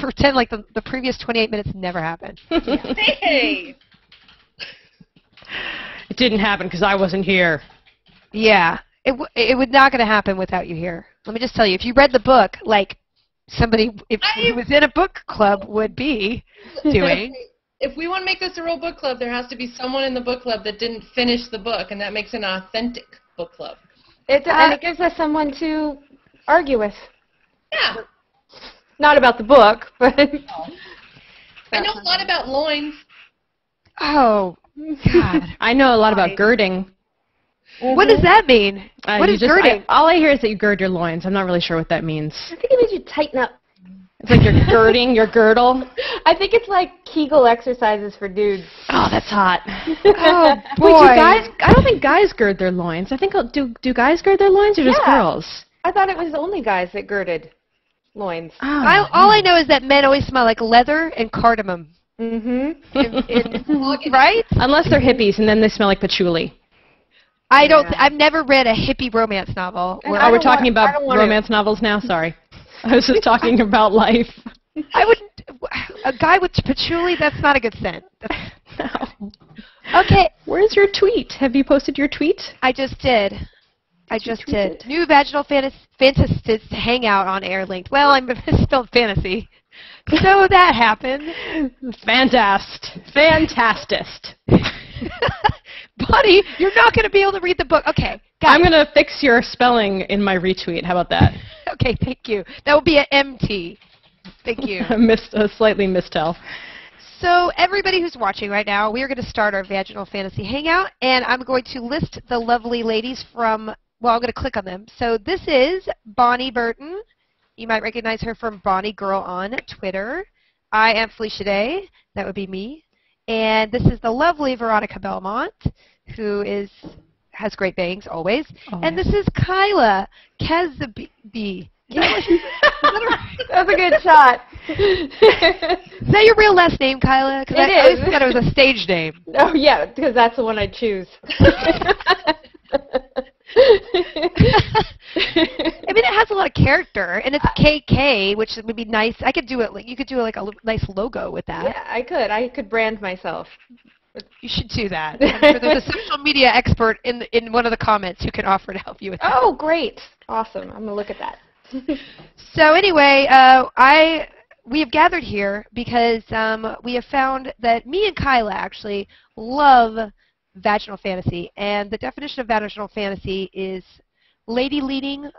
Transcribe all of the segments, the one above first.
pretend like the previous 28 minutes never happened. Hey! It didn't happen because I wasn't here. Yeah, it would not going to happen without you here. Let me just tell you, if you read the book, like somebody who was in a book club would be doing. If we want to make this a real book club, there has to be someone in the book club that didn't finish the book, and that makes an authentic book club. And it gives us someone to argue with. Yeah. Not about the book, but... I know a lot about loins. Oh, God. I know a lot about girding. What does that mean? What is girding? All I hear is that you gird your loins. I'm not really sure what that means. I think it means you tighten up. It's like you're girding your girdle. I think it's like Kegel exercises for dudes. Oh, that's hot. Oh, boy. Wait, I don't think guys gird their loins. I think, do guys gird their loins or just girls? I thought it was only guys that girded loins. Oh. All I know is that men always smell like leather and cardamom. Mm-hmm. Right? Unless they're hippies, and then they smell like patchouli. I've never read a hippie romance novel. Oh, we're talking about romance novels now? Sorry. I was just talking about life. A guy with patchouli, that's not a good scent. No. Okay. Where's your tweet? Have you posted your tweet? I just did. New vaginal fantasists hang out on air linked. Well, I misspelled fantasy. So that happened. Fantastist. Buddy, you're not going to be able to read the book. Okay, I'm going to fix your spelling in my retweet. How about that? Okay, thank you. That will be an MT. Thank you. A slightly misspell. So everybody who's watching right now, we are going to start our Vaginal Fantasy Hangout, and I'm going to list the lovely ladies from, well, I'm going to click on them. So this is Bonnie Burton. You might recognize her from Bonnie Girl on Twitter. I am Felicia Day. That would be me. And this is the lovely Veronica Belmont, who has great bangs always. Oh, and this is Kyla Kazbi. That's a good shot. Is that your real last name, Kyla? Because I always thought it was a stage name. Oh, yeah, because that's the one I choose. I mean, it has a lot of character, and it's KK, which would be nice. I could do it. Like you could do like a nice logo with that. Yeah, I could. I could brand myself. You should do that. I'm sure there's a social media expert in one of the comments who can offer to help you with that. Oh, great! Awesome. I'm gonna look at that. So anyway, we have gathered here because we have found that me and Kyla actually love vaginal fantasy, and the definition of vaginal fantasy is lady-leading,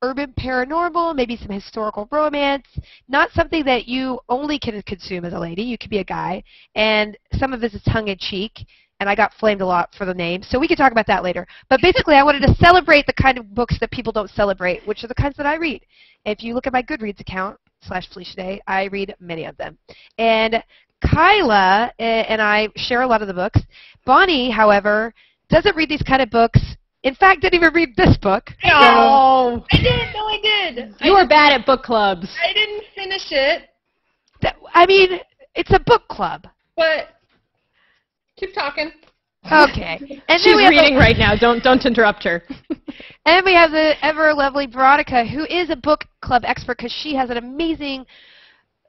urban paranormal, maybe some historical romance, not something that you only can consume as a lady. You could be a guy, and some of this is tongue-in-cheek, and I got flamed a lot for the name, so we can talk about that later. But basically, I wanted to celebrate the kind of books that people don't celebrate, which are the kinds that I read. If you look at my Goodreads account, /Felicia Day, I read many of them. And Kyla and I share a lot of the books. Bonnie, however, doesn't read these kind of books. In fact, didn't even read this book. No, I did. No, I did. You are bad at book clubs. I didn't finish it. I mean, it's a book club. But keep talking. Okay. And She's reading right now. Don't interrupt her. And we have the ever lovely Veronica, who is a book club expert because she has an amazing,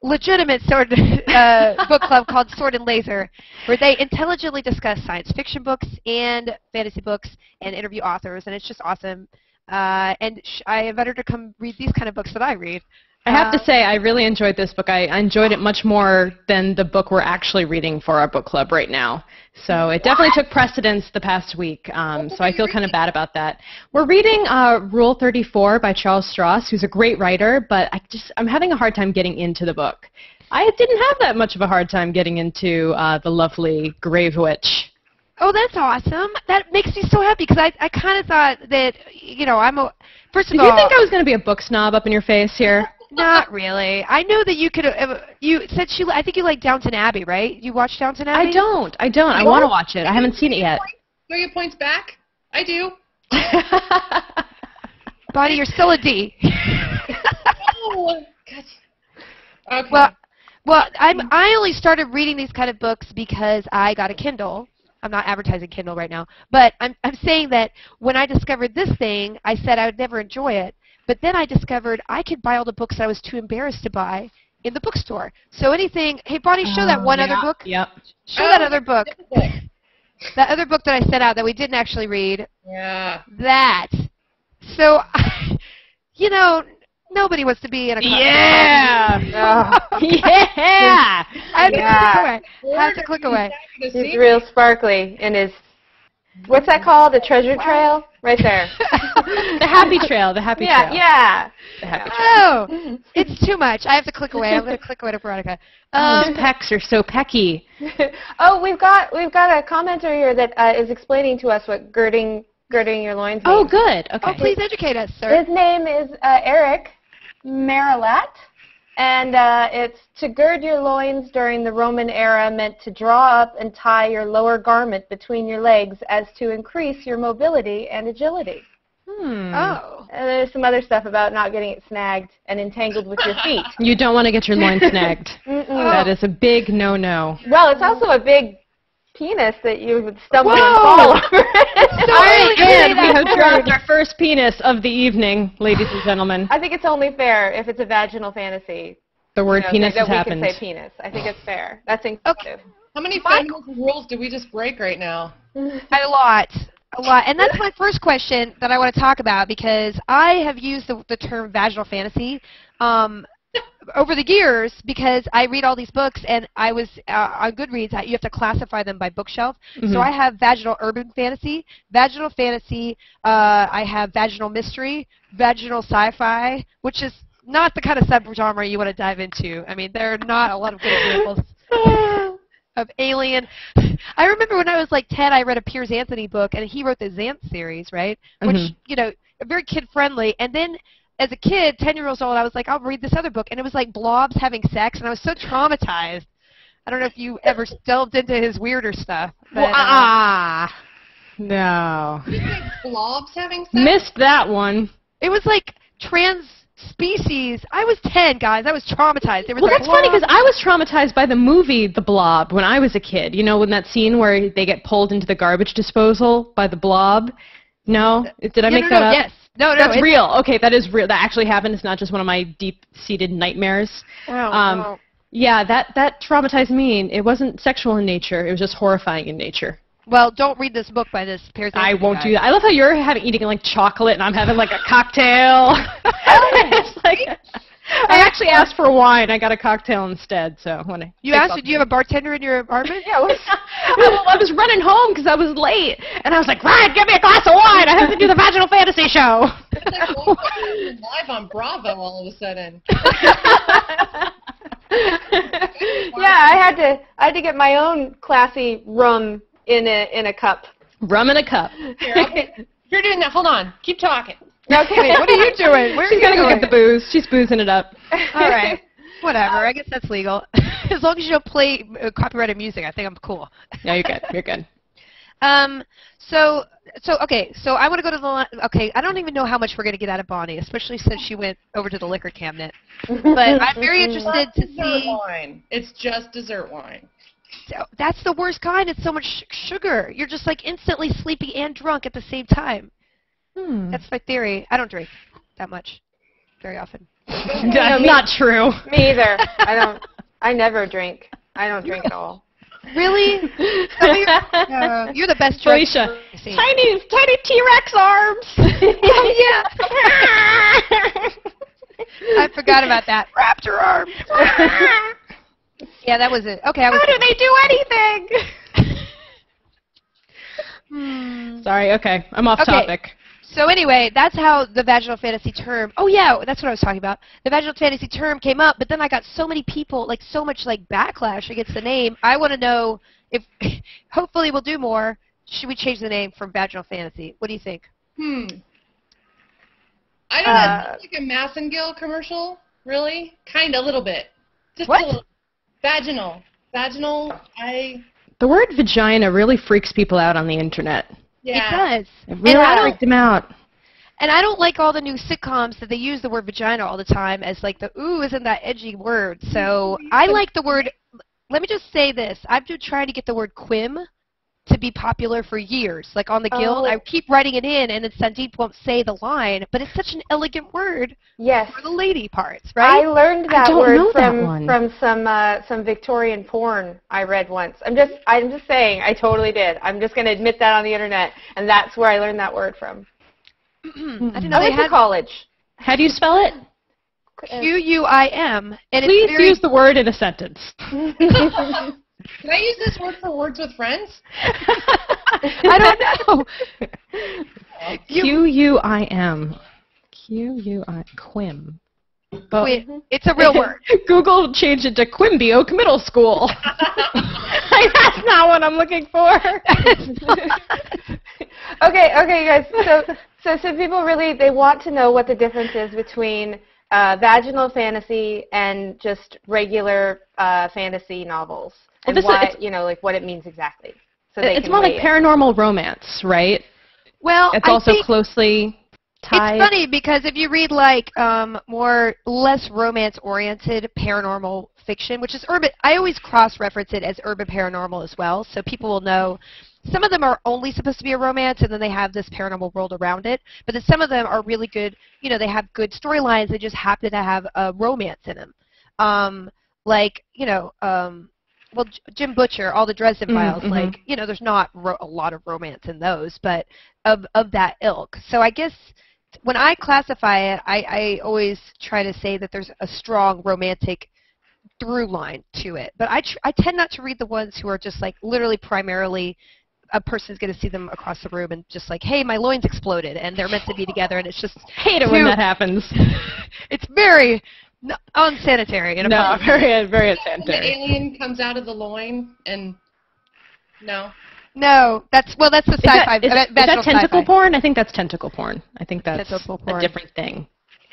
legitimate book club called Sword and Laser, where they intelligently discuss science fiction books and fantasy books and interview authors, and it's just awesome. And I invited her to come read these kind of books that I read. I have to say, I really enjoyed this book. I enjoyed it much more than the book we're actually reading for our book club right now. So it definitely took precedence the past week, so I feel kind of bad about that. We're reading Rule 34 by Charles Stross, who's a great writer, but I'm having a hard time getting into the book. I didn't have that much of a hard time getting into the lovely Grave Witch. Oh, that's awesome. That makes me so happy because I kind of thought that, you know, first of all... Did you think I was going to be a book snob up in your face here? Not really. I know that you could. You said I think you like Downton Abbey, right? You watched Downton Abbey? I don't. I want to watch it. I haven't seen it yet. Do I get points back? I do. Bonnie, you're still a D. Oh, God. Okay. Well, I only started reading these kind of books because I got a Kindle. I'm not advertising Kindle right now, but I'm saying that when I discovered this thing, I said I would never enjoy it. But then I discovered I could buy all the books I was too embarrassed to buy in the bookstore. So anything, hey Bonnie, show that one other book. Yep. Show that other book. That other book that I sent out that we didn't actually read. Yeah. That. So, you know, nobody wants to be in a Yeah. Yeah. I have to click away. I have to click away. He's real sparkly in his, what's that called? The treasure trail? Right there. The happy trail. The happy trail. Yeah. The happy trail. Oh, it's too much. I have to click away. I'm going to click away to Veronica. His pecs are so pecky. Oh, we've got a commenter here that is explaining to us what girding your loins means. Oh, good. Okay. Oh, please educate us, sir. His name is Eric Marilat, and it's to gird your loins during the Roman era meant to draw up and tie your lower garment between your legs as to increase your mobility and agility. Oh. And there's some other stuff about not getting it snagged and entangled with your feet. You don't want to get your loin snagged. That is a big no-no. Well, it's also a big penis that you would stumble and fall over. And we have dropped our first penis of the evening, ladies and gentlemen. I think it's only fair if it's a vaginal fantasy. The word penis has that happened. we can say penis. I think it's fair. That's inclusive. How many feminist rules did we just break right now? A lot. A lot. And that's my first question that I want to talk about, because I have used the term vaginal fantasy over the years, because I read all these books, and I was on Goodreads, you have to classify them by bookshelf. So I have vaginal urban fantasy, vaginal fantasy, I have vaginal mystery, vaginal sci-fi, which is not the kind of subgenre you want to dive into. I mean, there are not a lot of good examples of alien. I remember when I was like 10, I read a Piers Anthony book, and he wrote the Xanth series, right? Which, you know, very kid-friendly. And then as a kid, 10 years old, I was like, I'll read this other book. And it was like blobs having sex, and I was so traumatized. I don't know if you ever delved into his weirder stuff. But, no. Blobs having sex? Missed that one. It was like trans species. I was 10, guys. I was traumatized. There was Well, that's funny, because I was traumatized by the movie The Blob when I was a kid. You know, in that scene where they get pulled into the garbage disposal by the blob? No? Did I make that up? Yes. No, That's real. Okay, that is real. That actually happened. It's not just one of my deep-seated nightmares. Wow. Yeah, that traumatized me. It wasn't sexual in nature. It was just horrifying in nature. Well, don't read this book by this Piers I Anthony won't guy. do that. I love how you're eating like chocolate and I'm having like a cocktail. It's like, I actually asked for wine. I got a cocktail instead. So when You asked, do you have a bartender in your apartment? Yeah, I was running home because I was late, and I was like, Ryan, give me a glass of wine. I have to do the vaginal fantasy show. It's like live on Bravo all of a sudden. yeah, I had to get my own classy rum in a cup. Rum in a cup. Here, okay. You're doing that. Hold on. Keep talking. Okay, what are you doing? Where are She's you gonna go going? get the booze. She's boozing it up. All right. Whatever. I guess that's legal. As long as you don't play copyrighted music, I think I'm cool. Yeah, you're good. You're good. So okay. So I want to go to the. Okay, I don't even know how much we're gonna get out of Bonnie, especially since she went over to the liquor cabinet. But I'm very interested to Dessert see. wine. It's just dessert wine. That's the worst kind. It's so much sugar. You're just like instantly sleepy and drunk at the same time. That's my theory. I don't drink that much very often. That's not true. Me either. I never drink. I don't drink at all. Really? You're the best drunk Felicia, I've seen. tiny T-Rex arms. Yeah. I forgot about that. Raptor arms. Yeah, that was it. Okay. How do they do anything? Sorry, okay. I'm off topic. So anyway, that's how the vaginal fantasy term, oh yeah, that's what I was talking about. The vaginal fantasy term came up, but then I got so many people, like so much like backlash against the name. I want to know if, hopefully we'll do more, should we change the name from vaginal fantasy? What do you think? I don't know. It's like a Massengill commercial, really? Kind of, a little bit. Just What? a little. Vaginal. The word vagina really freaks people out on the internet. Yeah. It does. It really And I don't- freaked them out. And I don't like all the new sitcoms that they use the word vagina all the time as like the, ooh, isn't that edgy word? So I like the word, let me just say this. I've been trying to get the word quim to be popular for years. Like on the Guild, Oh. I keep writing it in, and then Sandeep won't say the line, but it's such an elegant word Yes. for the lady parts, I right? learned I that don't word know that one. from some Victorian porn I read once. I'm just saying, I totally did. I'm just going to admit that on the internet, and that's where I learned that word from. I didn't know I they went to had college. How do you spell it? Quim, and Please it's very use the word in a sentence. Can I use this word for Words with Friends? I don't know. Q-U-I-M. Q-U-I, Quim. But It's a real word. Google changed it to Quimby Oak Middle School. Like, that's not what I'm looking for. Okay, you guys. So people really they want to know what the difference is between vaginal fantasy and just regular fantasy novels, and this is- why it's- like what it means exactly. So It's more like paranormal romance, right? Well, It's I also think closely tied. it's funny because if you read like less romance-oriented paranormal fiction, which is urban, I always cross-reference it as urban paranormal as well, so people will know. Some of them are only supposed to be a romance, and then they have this paranormal world around it. But then some of them are really good. You know, they have good storylines. They just happen to have a romance in them. Well, Jim Butcher, all the Dresden Files. mhm. Like, you know, there's not a lot of romance in those, but of that ilk. So I guess when I classify it, I always try to say that there's a strong romantic through line to it. But I tend not to read the ones who are just like literally primarily a person's going to see them across the room and just like, hey, my loins exploded, and they're meant to be together, and it's just Hate it when that happens. it's very unsanitary. No, very, very The unsanitary. alien comes out of the loin and no. No, that's the Is that, sci-fi. is that vaginal tentacle sci-fi. porn? I think that's tentacle porn. I think that's Tentacle a porn. different thing.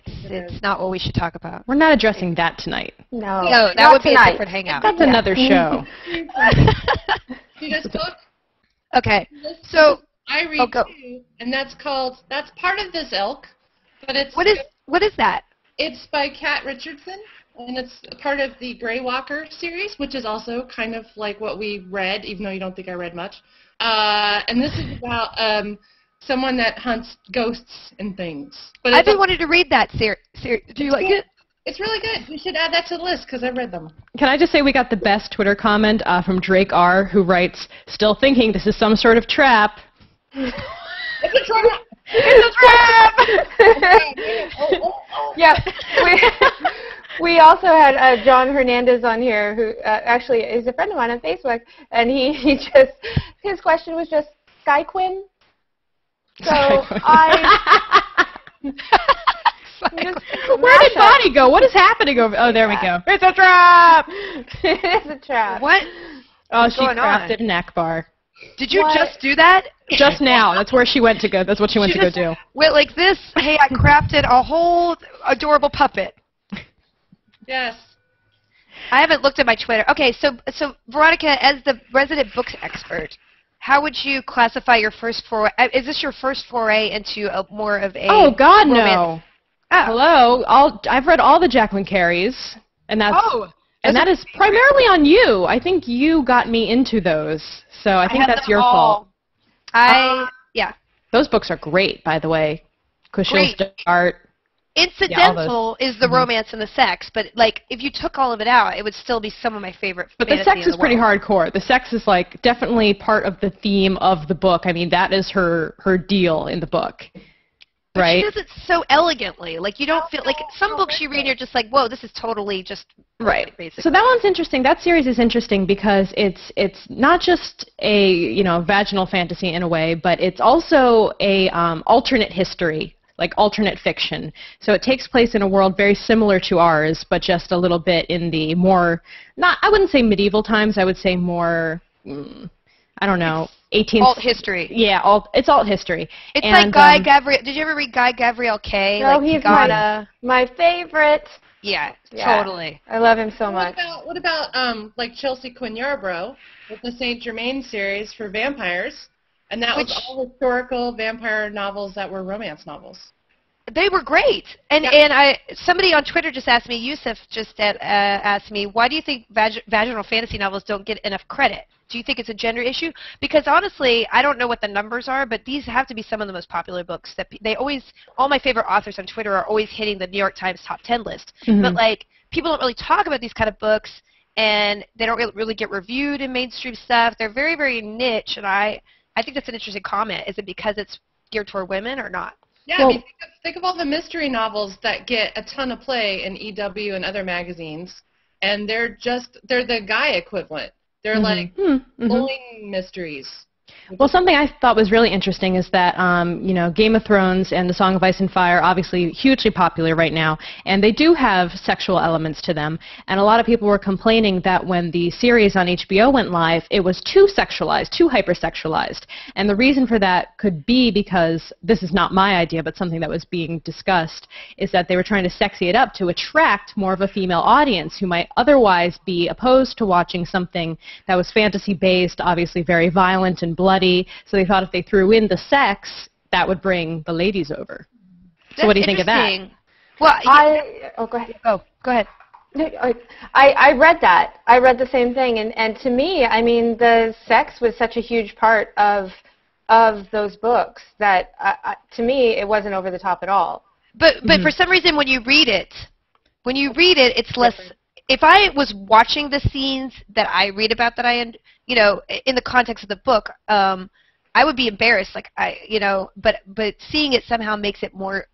It's not what we should talk about. We're not addressing that tonight. No, No, that not would be tonight. a different hangout. That's another show. See this book? Okay, This so I read go. too, and that's part of this ilk, but it's what is that? It's by Kat Richardson, and it's part of the Grey Walker series, which is also kind of like what we read, even though you don't think I read much. And this is about someone that hunts ghosts and things. But I've been wanting to read that series. Do you like it? It's really good. You should add that to the list because I read them. Can I just say we got the best Twitter comment from Drake R, who writes, "Still thinking this is some sort of trap." It's a trap! Yeah, we also had John Hernandez on here, who actually is a friend of mine on Facebook, and he just his question was just Sky Quinn. So Where did Bonnie go? What is happening over? Oh, there we go. It's a trap. It is a trap. What? Oh, she going on? crafted an Akbar. Did you What? just do that? Just now. That's where she went to go. That's what she went to go do. Went like this. Hey, I crafted a whole adorable puppet. Yes. I haven't looked at my Twitter. Okay, so Veronica, as the resident books expert, how would you classify your first foray? Is this your first foray into more of a Oh God, romance? no. Oh. Hello. I've read all the Jacqueline Carries, and that's and that is primarily on you. I think you got me into those, so I think have that's them your all. fault. Yeah. Those books are great, by the way. Kushil's Great. Art. Incidental is the Mhm. romance and the sex, but like if you took all of it out, it would still be some of my favorite. But the fantasy sex in is pretty world. hardcore. The sex is like definitely part of the theme of the book. I mean, that is her deal in the book, But right? she does it so elegantly. Like you don't feel like some books you read, and you're just like, whoa, this is totally just Right. Basically. So that one's interesting. That series is interesting because it's not just a vaginal fantasy in a way, but it's also a alternate history, like alternate fiction. So it takes place in a world very similar to ours, but just a little bit in the more I wouldn't say medieval times. I would say more I don't know, 18th. alt history. Yeah, it's alt history. It's And, like Guy Gavriel. Did you ever read Guy Gavriel Kay? No, like he's Ghana? my favorite. Yeah, Yeah. totally. I love him so much. What about like Chelsea Quinn Yarbrough with the Saint Germain series for vampires? And that was all historical vampire novels that were romance novels. They were great. And somebody on Twitter just asked me, Yusuf just asked me, why do you think vaginal fantasy novels don't get enough credit? do you think it's a gender issue? Because honestly, I don't know what the numbers are, but these have to be some of the most popular books that they always. All my favorite authors on Twitter are always hitting the New York Times top 10 list. But like people don't really talk about these kind of books, and they don't really get reviewed in mainstream stuff. They're very, very niche, and I think that's an interesting comment. Is it because it's geared toward women or not? Yeah, well, I mean, think of all the mystery novels that get a ton of play in EW and other magazines, and they're the guy equivalent. They're like blowing mysteries. Well, something I thought was really interesting is that, Game of Thrones and The Song of Ice and Fire, obviously hugely popular right now, and they do have sexual elements to them. And a lot of people were complaining that when the series on HBO went live, it was too sexualized, too hypersexualized. And the reason for that could be because, this is not my idea, but something that was being discussed, is that they were trying to sexy it up to attract more of a female audience who might otherwise be opposed to watching something that was fantasy-based, obviously very violent and bloody. So they thought if they threw in the sex, that would bring the ladies over. So what do you think of that? Well, go ahead. Go ahead. I read that. I read the same thing, and to me, I mean, the sex was such a huge part of those books that to me it wasn't over the top at all. But for some reason, when you read it, it's less. If I was watching the scenes that I read about that in the context of the book, I would be embarrassed. But seeing it somehow makes it more.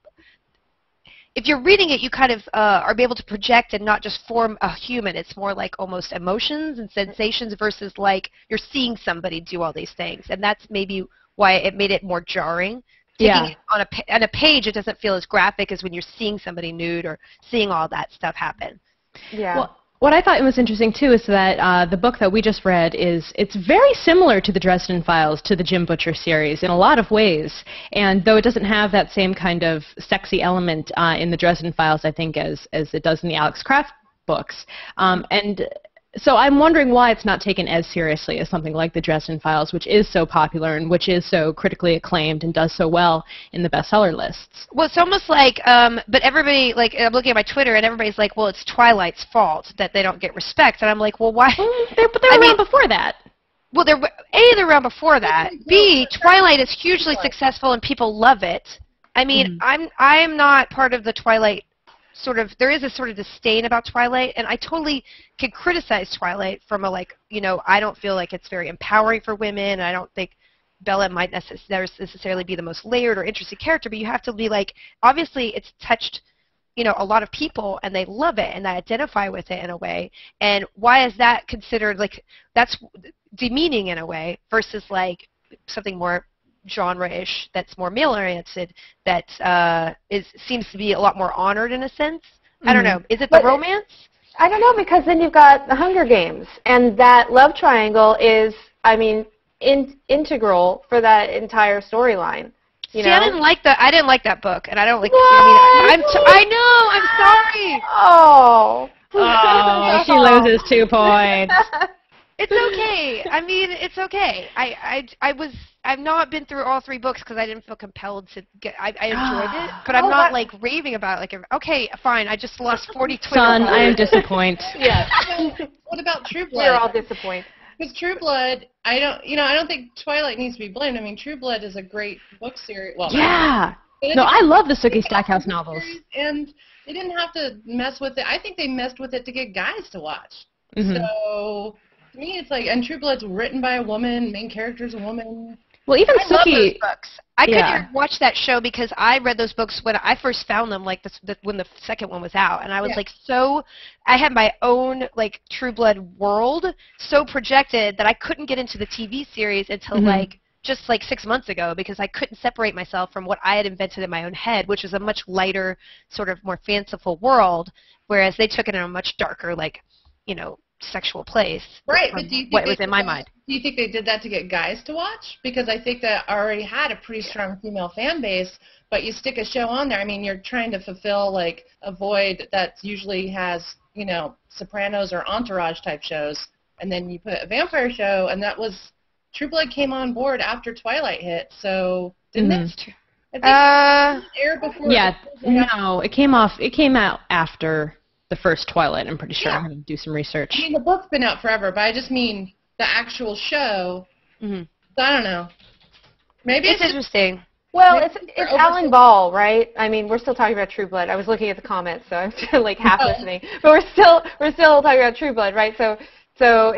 If you're reading it, you kind of are able to project and not just form a human. It's more like almost emotions and sensations versus like you're seeing somebody do all these things, and that's maybe why it made it more jarring. Taking it on a page, it doesn't feel as graphic as when you're seeing somebody nude or seeing all that stuff happen. Yeah. Well, what I thought was interesting too is that the book that we just read it's very similar to the Dresden Files, to the Jim Butcher series in a lot of ways. And though it doesn't have that same kind of sexy element in the Dresden Files, I think, as it does in the Alex Kraft books. And so I'm wondering why it's not taken as seriously as something like the Dresden Files, which is so popular and which is so critically acclaimed and does so well in the bestseller lists. Well, it's almost like, but everybody, like, I'm looking at my Twitter and everybody's like, well, it's Twilight's fault that they don't get respect. And I'm like, well, why? They were around before that. Well, they're around before that. B, Twilight is hugely successful and people love it. I mean, I'm not part of the Twilight there is a sort of disdain about Twilight, and I totally can criticize Twilight from I don't feel like it's very empowering for women, and I don't think Bella might necessarily be the most layered or interesting character, but you have to be like, obviously it's touched, a lot of people, and they love it, and they identify with it in a way, and why is that considered, that's demeaning in a way, versus, something more genre-ish that's more male-oriented that seems to be a lot more honored in a sense. I don't know. Is it the romance? I don't know, because then you've got the Hunger Games, and that love triangle is, I mean, integral for that entire storyline. See, I didn't like that book, and I don't like. I know. I'm sorry. Oh, she loses 2 points. It's okay. I mean, it's okay. I've not been through all 3 books because I didn't feel compelled to get. I enjoyed it, but I'm not raving about it. Okay, fine. I just lost 40 Twitter Son, followers. I am disappointed. Yeah. What about True Blood? We're all disappointed. Because True Blood, I don't think Twilight needs to be blamed. I mean, True Blood is a great book series. Well, yeah. No, I love the Sookie Stackhouse novels. And they didn't have to mess with it. I think they messed with it to get guys to watch. So to me, it's and True Blood's written by a woman. Main character's a woman. Well, even I love those books. I couldn't watch that show because I read those books when I first found them, when the second one was out, and I was I had my own True Blood world so projected that I couldn't get into the TV series until just 6 months ago because I couldn't separate myself from what I had invented in my own head, which was a much lighter, sort of more fanciful world, whereas they took it in a much darker, sexual place. Right, but do you think what was in my mind? Do you think they did that to get guys to watch? Because I think that already had a pretty strong female fan base, but you stick a show on there. I mean, you're trying to fulfill a void that usually has, Sopranos or Entourage type shows, and then you put a vampire show, and that was True Blood came on board after Twilight hit, so didn't it? I think it aired before. Yeah, no, it came out after the first Twilight, I'm pretty sure. I'm going to do some research. I mean, the book's been out forever, but I just mean the actual show. Mhm. So I don't know. Maybe It's interesting. Well, Maybe it's we're Alan Ball, right? I mean, we're still talking about True Blood. I was looking at the comments, so I'm still like half listening. But we're still talking about True Blood, right? So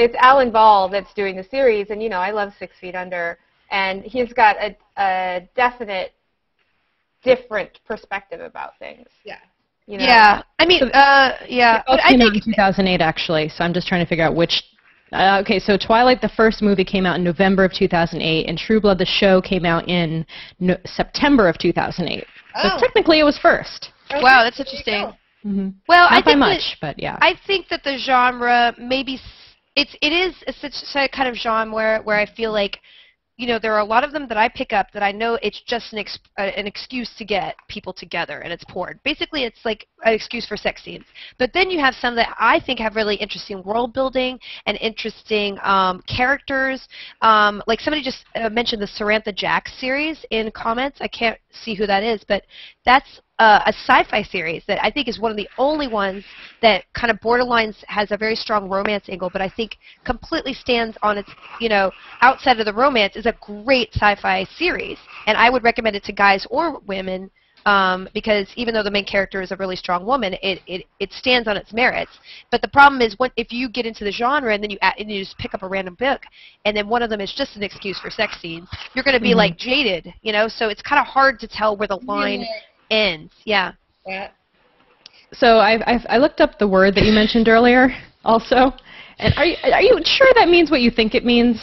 it's Alan Ball that's doing the series, and I love 6 Feet Under, and he's got a definite different perspective about things. Yeah. Yeah, I mean, yeah. It both But I came out in think 2008, actually, so I'm just trying to figure out which. Okay, so Twilight, the first movie, came out in November of 2008, and True Blood, the show, came out in September of 2008. So Oh. technically it was first. Okay, wow, that's there you interesting. go. Mm-hmm. Well, I Not by think much, but yeah. I think that the genre maybe it is such a kind of genre where I feel like there are a lot of them that I pick up that I know it's just an excuse to get people together, and it's porn. Basically, it's like an excuse for sex scenes. But then you have some that I think have really interesting world building and interesting characters. Like somebody just mentioned the Samantha Jack series in comments. I can't see who that is, but that's a sci-fi series that I think is one of the only ones that kind of borderlines has a very strong romance angle, but I think completely stands on its, outside of the romance, is a great sci-fi series. And I would recommend it to guys or women because even though the main character is a really strong woman, it stands on its merits. But the problem is if you get into the genre and then you just pick up a random book, and then one of them is just an excuse for sex scenes, you're going to be like jaded, So it's kind of hard to tell where the line ends. Yeah. So I looked up the word that you mentioned earlier also. And are you sure that means what you think it means?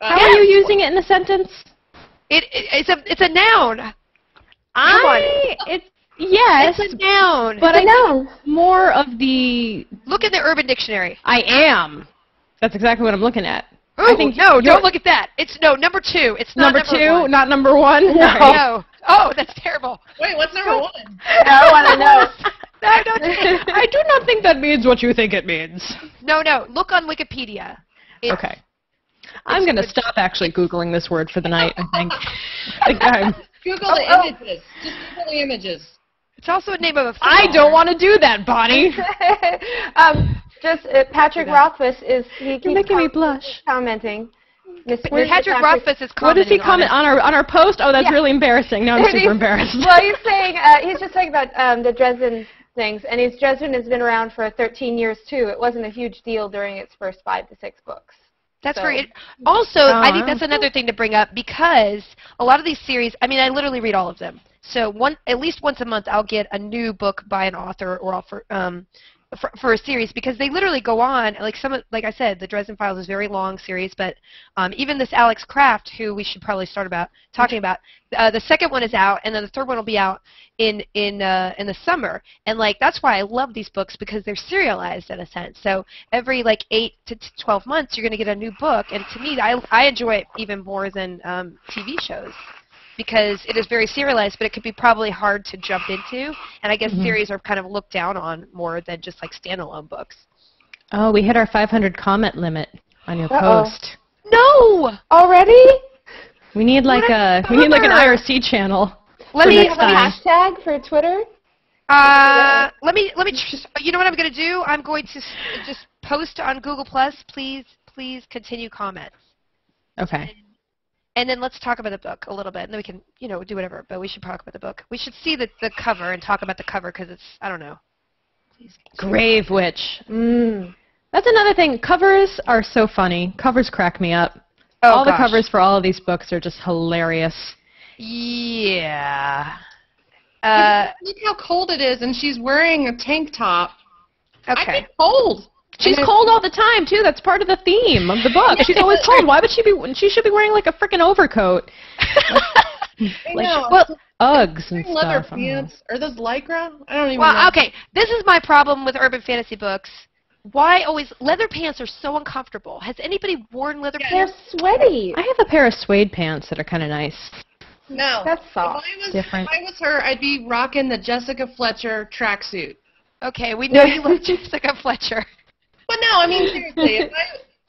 How are you using it in a sentence? It's a noun. Yes, It's a noun. but It's a noun. More of the. Look in the Urban Dictionary. I am. That's exactly what I'm looking at. Ooh, I think no, don't look at that. It's number 2. It's not number two, one. not number one. No. Oh, that's terrible. Wait, what's number 1? I want to know. No, don't. I do not think that means what you think it means. No. Look on Wikipedia. Okay. I'm going to stop actually Googling this word for the night, I think. I think Google the images. Just Google the images. It's also a name of a film. I don't want to do that, Bonnie. Patrick Rothfuss he keeps making me blush. commenting. Patrick Rothfuss is commenting. What does he comment on our post? Oh, that's Yeah. really embarrassing. Now I'm super embarrassed. Well, he's saying he's just talking about the Dresden things, and Dresden has been around for 13 years too. It wasn't a huge deal during its first 5 to 6 books. That's So- very. Also, I think that's another thing to bring up because a lot of these series. I mean, I literally read all of them. So at least once a month, I'll get a new book by an author or for a series because they literally go on. Like I said, the Dresden Files is a very long series, but even this Alex Kraft, who we should probably start talking about, the second one is out, and then the third one will be out in the summer. And that's why I love these books because they're serialized in a sense. So every 8 to 12 months, you're going to get a new book. And to me, I enjoy it even more than TV shows, because it is very serialized, but it could be probably hard to jump into. And I guess series are kind of looked down on more than just standalone books. Oh, we hit our 500 comment limit on your post. No! Already? We need an IRC channel. Let me next time. Hashtag for Twitter? let me you know what I'm going to do? I'm going to just post on Google Plus, please continue comments. Okay. And then let's talk about the book a little bit, and then we can, do whatever, but we should talk about the book. We should see the cover and talk about the cover because it's, I don't know. Please. Grave Witch. That's another thing. Covers are so funny. Covers crack me up. Oh, all the gosh. covers for all of these books are just hilarious. Yeah. Look how cold it is, and she's wearing a tank top. I Okay. get cold. She's cold all the time too. That's part of the theme of the book. She's always cold. Why would she be? She should be wearing a freaking overcoat. I know. Well, Uggs and leather stuff. I don't know. pants. Are those Lycra? I don't even know. well, okay. This is my problem with urban fantasy books. Why always leather pants are so uncomfortable? Has anybody worn leather They're pants? sweaty. I have a pair of suede pants that are kind of nice. No. That's soft. Different. If I was her, I'd be rocking the Jessica Fletcher tracksuit. Okay, we know you love Jessica Fletcher. But no, I mean, seriously,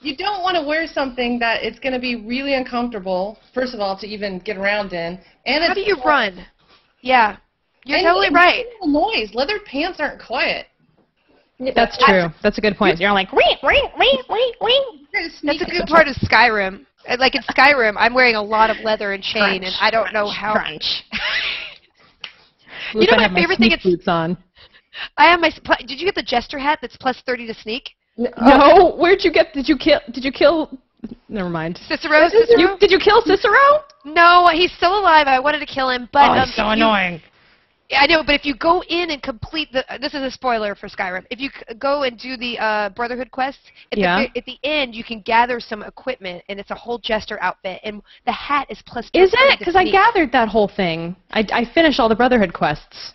you don't want to wear something that it's going to be really uncomfortable, first of all, to even get around in. And How do you run? Yeah, you're and totally it's right. noise. Leather pants aren't quiet. That's true. That's a good point. You're like, ring, ring, ring, ring, ring. That's a good part of Skyrim. Like in Skyrim, I'm wearing a lot of leather and chain, and I don't know how. Crunch. You know my favorite thing? It's boots on. I have my. Did you get the Jester hat that's plus 30 to sneak? No. Where'd you get? Did you kill? Never mind. Cicero? Did you kill Cicero? No, he's still alive. I wanted to kill him, but he's so annoying. Yeah, I know, but if you go in and complete the, this is a spoiler for Skyrim. If you go and do the Brotherhood quest, at the end you can gather some equipment, and it's a whole Jester outfit, and the hat is plus. Is it? Because I gathered that whole thing. I finished all the Brotherhood quests.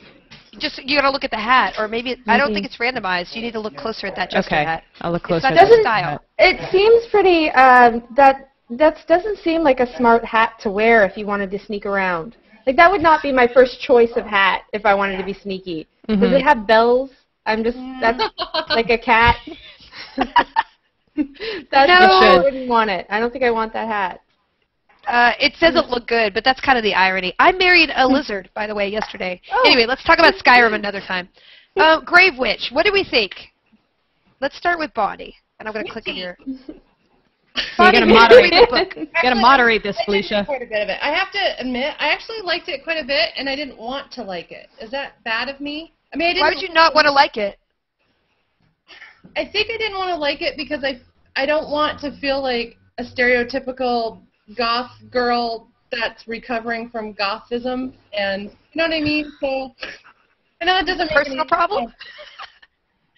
Just you gotta look at the hat, or maybe I don't think it's randomized. You need to look closer at that Jester hat. I'll look closer. It's not the style. It seems pretty. That doesn't seem like a smart hat to wear if you wanted to sneak around. Like, that would not be my first choice of hat if I wanted to be sneaky. Does it have bells? That's like a cat. I wouldn't want it. I don't think I want that hat. It says it looked good, but that's kind of the irony. I married a lizard, by the way, yesterday. Oh. Anyway, let's talk about Skyrim another time. Grave Witch, what do we think? Let's start with Bonnie, and I'm going to click in here. So you gotta moderate this, Felicia. Quite a bit of it. I have to admit, I actually liked it quite a bit, and I didn't want to like it. Is that bad of me? I mean, why would you not want to like it? I think I didn't want to like it because I don't want to feel like a stereotypical goth girl that's recovering from gothism, and you know what I mean. So I know it doesn't make personal problem. Sense.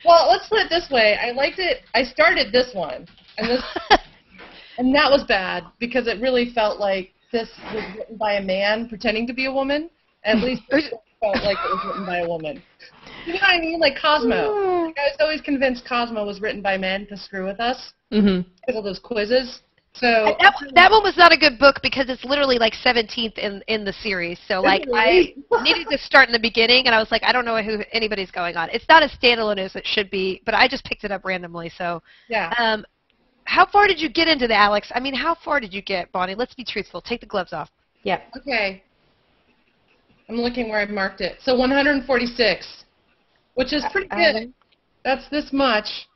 Well, let's put it this way. I liked it. I started this one, and this. And that was bad because it really felt like this was written by a man pretending to be a woman. At least it felt like it was written by a woman. You know what I mean? Like Cosmo. Like I was always convinced Cosmo was written by men to screw with us because of those quizzes. So that one was not a good book because it's literally like 17th in the series. So like I needed to start in the beginning, and I was like, I don't know who anybody's going on. It's not as standalone as it should be, but I just picked it up randomly. So yeah. How far did you get into the Alex? I mean, how far did you get, Bonnie? Let's be truthful. Take the gloves off. Yeah. Okay. I'm looking where I've marked it. So 146, which is pretty good. That's this much.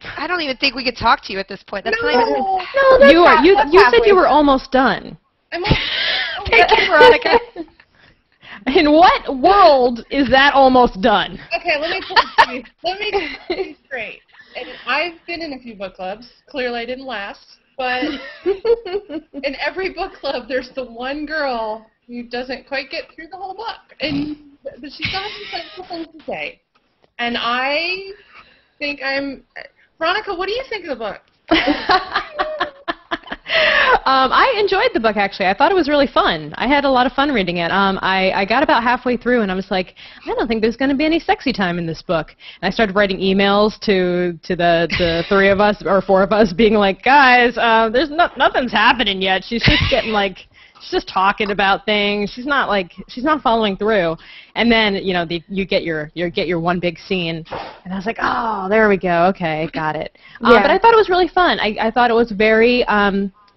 I don't even think we could talk to you at this point. That's no, you said you were almost done. I'm Thank you, Veronica. In what world is that almost done? Okay, let me put you straight. And I've been in a few book clubs. Clearly, I didn't last. But in every book club, there's the one girl who doesn't quite get through the whole book, but she still has some sensible things to say. And I think Veronica, what do you think of the book? I enjoyed the book, actually. I thought it was really fun. I had a lot of fun reading it. I got about halfway through, and I was like, I don't think there's going to be any sexy time in this book. And I started writing emails to the three of us, or four of us, being like, guys, there's nothing's happening yet. She's just getting like, she's just talking about things. She's not following through. And then, you know, you get your one big scene, and I was like, oh, there we go. Okay, got it. But I thought it was really fun. I thought it was very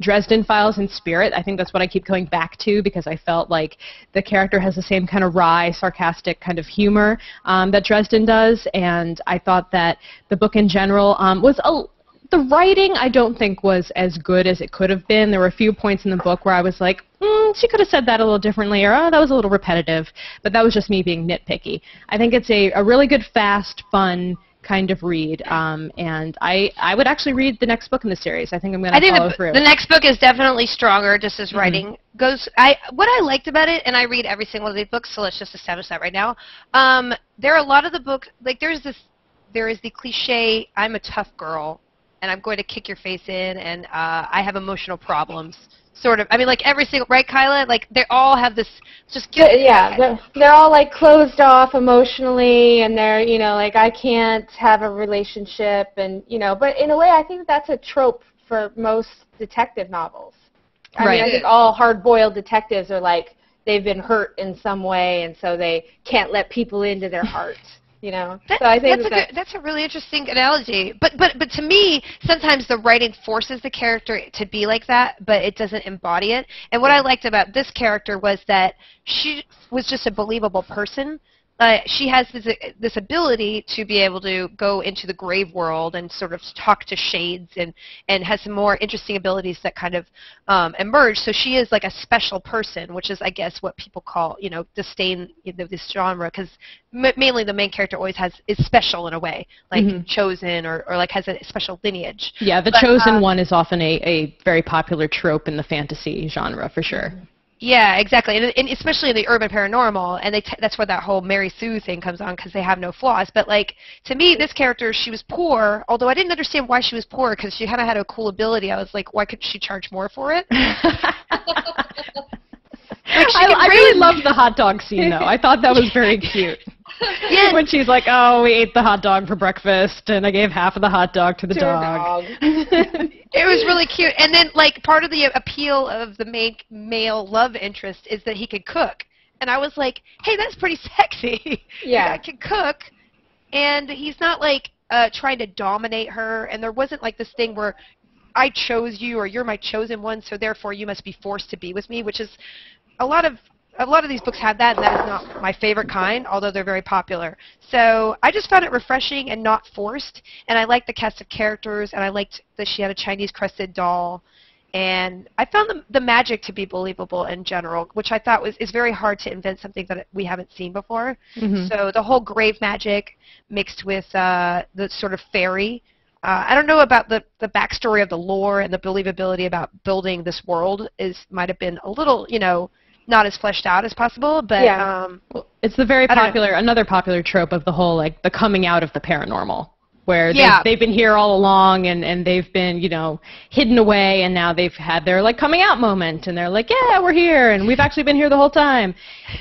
Dresden Files in spirit. I think that's what I keep going back to because I felt like the character has the same kind of wry, sarcastic kind of humor that Dresden does, and I thought that the book in general the writing I don't think was as good as it could have been. There were a few points in the book where I was like, she could have said that a little differently, or that was a little repetitive, but that was just me being nitpicky. I think it's a really good, fast, fun kind of read, and I would actually read the next book in the series. I think I'm going to follow through. The next book is definitely stronger, just as writing goes. What I liked about it, and I read every single of these books, so let's just establish that right now. There are a lot of the books, like there is the cliche, I'm a tough girl, and I'm going to kick your face in, and I have emotional problems. Sort of. I mean, like every single, right, Kyla? Like they all have this. They're all like closed off emotionally, and they're like I can't have a relationship, and But in a way, I think that's a trope for most detective novels. I mean, I think all hard-boiled detectives are like they've been hurt in some way, and so they can't let people into their hearts. So I think that's a really interesting analogy. But to me, sometimes the writing forces the character to be like that, but it doesn't embody it. And what I liked about this character was that she was just a believable person. she has this ability to be able to go into the grave world and sort of talk to shades and has some more interesting abilities that kind of emerge. So she is like a special person, which is, I guess, what people call, disdain this genre, because mainly the main character always is special in a way, like chosen or like has a special lineage. Yeah, the chosen one is often a very popular trope in the fantasy genre, for sure. Yeah, exactly, and especially in the urban paranormal, and that's where that whole Mary Sue thing comes on, because they have no flaws. But like, to me, this character, she was poor, although I didn't understand why she was poor, because she kind of had a cool ability. I was like, why couldn't she charge more for it? Like, I really loved the hot dog scene, though. I thought that was very cute. Yeah. When she's like, oh, we ate the hot dog for breakfast, and I gave half of the hot dog to the dog. It was really cute. And then, like, part of the appeal of the male love interest is that he could cook. And I was like, hey, that's pretty sexy. Yeah. I can cook. And he's not, like, trying to dominate her. And there wasn't, like, this thing where I chose you or you're my chosen one, so therefore you must be forced to be with me, which is a lot of these books have that, and that is not my favorite kind, although they're very popular. So I just found it refreshing and not forced, and I liked the cast of characters, and I liked that she had a Chinese crested doll, and I found the magic to be believable in general, which I thought is very hard to invent something that we haven't seen before. So the whole grave magic mixed with the sort of fairy. I don't know about the backstory of the lore and the believability about building this world might have been a little, not as fleshed out as possible, but well, it's the very popular, another popular trope of the whole, like, the coming out of the paranormal, where they've been here all along and they've been, hidden away, and now they've had their, like, coming out moment, and they're like, yeah, we're here, and we've actually been here the whole time,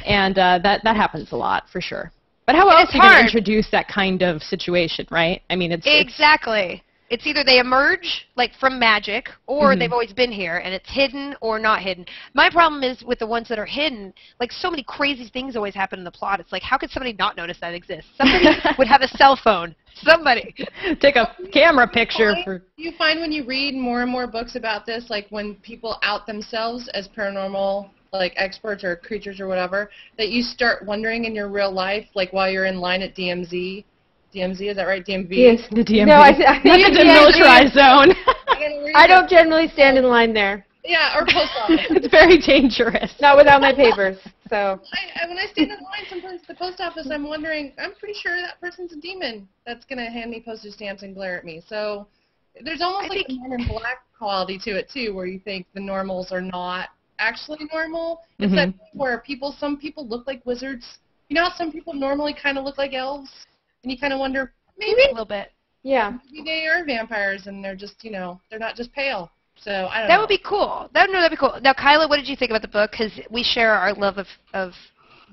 and that happens a lot, for sure. But how else are you going to introduce that kind of situation, right? I mean, exactly. It's either they emerge, like, from magic, or they've always been here, and it's hidden or not hidden. My problem is with the ones that are hidden, like, so many crazy things always happen in the plot. It's like, how could somebody not notice that exists? Somebody would have a cell phone. Somebody. Take a camera picture. You find when you read more and more books about this, like, when people out themselves as paranormal, like, experts or creatures or whatever, that you start wondering in your real life, like, while you're in line at DMZ, is that right? DMV? Yes, the DMV. No, not the demilitarized zone. I don't generally stand in line there. Yeah, or post office. It's very dangerous. Not without my papers. So when I stand in line sometimes at the post office, I'm wondering, I'm pretty sure that person's a demon that's going to hand me postage stamps and glare at me. So there's almost like a Men in Black quality to it, too, where you think the normals are not actually normal. It's that thing where some people look like wizards. You know how some people normally kind of look like elves? And you kind of wonder, maybe a little bit. Yeah. Maybe they are vampires, and they're just, they're not just pale. So I don't know. That would be cool. That'd be cool. Now, Kyla, what did you think about the book? Because we share our love of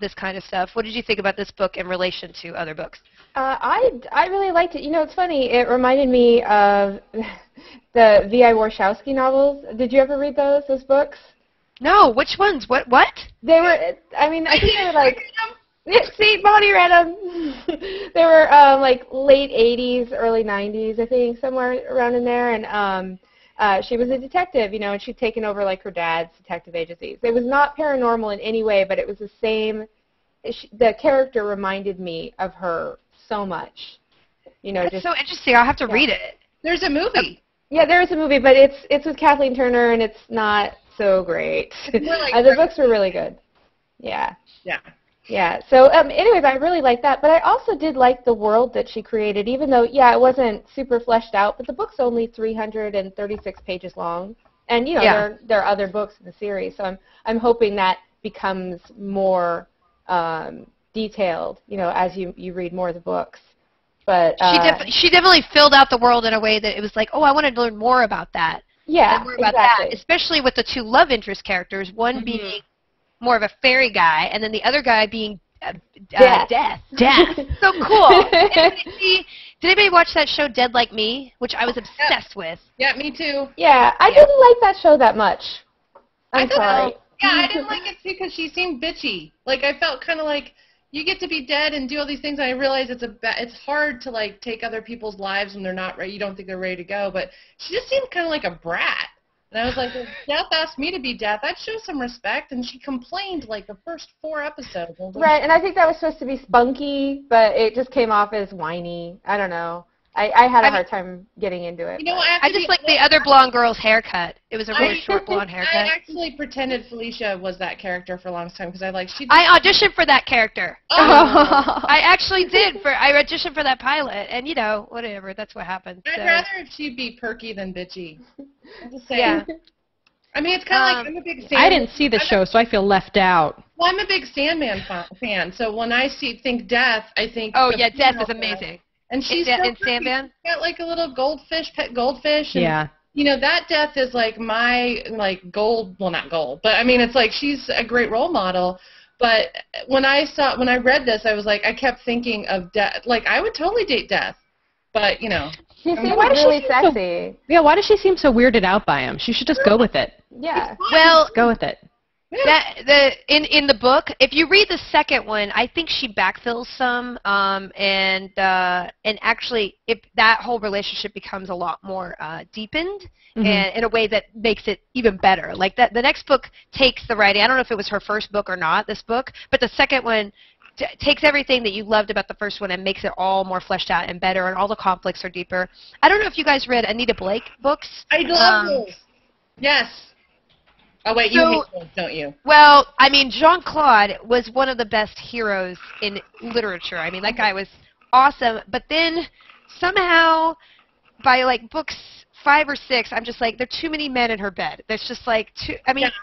this kind of stuff. What did you think about this book in relation to other books? I really liked it. It's funny. It reminded me of the V.I. Warshawski novels. Did you ever read those books? No. Which ones? What? They were. I think they were like. See, Bonnie read them. They were like late 80s, early 90s, I think, somewhere around in there. And she was a detective, and she'd taken over like her dad's detective agencies. It was not paranormal in any way, but it was the same. The character reminded me of her so much. That's so interesting. I'll have to read it. There's a movie. Yeah, there is a movie, but it's with Kathleen Turner, and it's not so great. Like the books were really good. Yeah. Yeah. Yeah, so anyways, I really liked that, but I also did like the world that she created, even though, it wasn't super fleshed out, but the book's only 336 pages long, and, there are other books in the series, so I'm hoping that becomes more detailed, as you read more of the books. But she definitely filled out the world in a way that it was like, oh, I wanted to learn more about that. Yeah, more about that, especially with the two love interest characters, one being more of a fairy guy, and then the other guy being Death. So cool. Did anybody watch that show Dead Like Me, which I was obsessed with? Yeah, me too. Yeah, I didn't like that show that much. I'm sorry. Yeah, I didn't like it too because she seemed bitchy. Like, I felt kind of like, you get to be dead and do all these things, and I realize it's hard to, like, take other people's lives when they're not ready. You don't think they're ready to go, but she just seemed kind of like a brat. And I was like, if Death asked me to be Death, I'd show some respect. And she complained like the first 4 episodes. Right, and I think that was supposed to be spunky, but it just came off as whiny. I don't know. I had a hard time getting into it. You know, I just like the other blonde girl's haircut. It was a really short blonde haircut. I actually pretended Felicia was that character for a long time because I auditioned for that character. Oh. I actually did. I auditioned for that pilot, and you know, whatever. That's what happened. I'd so. rather if she'd be perky than bitchy. I'm just saying. Yeah. I mean, it's kind of like I'm a big fan. I didn't see the show, so I feel left out. Well, I'm a big Sandman fan, so when I think Death, I think. Oh yeah, Death is amazing. And she's in Sandman. She's got like a little pet goldfish. And, Yeah. You know, that Death is like my gold. Well, not gold, but I mean, it's like she's a great role model. But when I read this, I was like, I kept thinking of Death. Like, I would totally date Death, but you know. She seems really sexy. Yeah, why does she seem so weirded out by him? She should just go with it. Yeah. Well, Just go with it. In the book, if you read the second one, I think she backfills some, and actually, if that whole relationship becomes a lot more deepened, and in a way that makes it even better. Like that, the next book takes the writing. I don't know if it was her first book or not, this book, but the second one takes everything that you loved about the first one and makes it all more fleshed out and better, and all the conflicts are deeper. I don't know if you guys read Anita Blake books. I love those. Yes. Oh, wait, you hate those, don't you? Well, I mean, Jean-Claude was one of the best heroes in literature. I mean, that guy was awesome. But then somehow, by like books 5 or 6, I'm just like, there are too many men in her bed. There's just like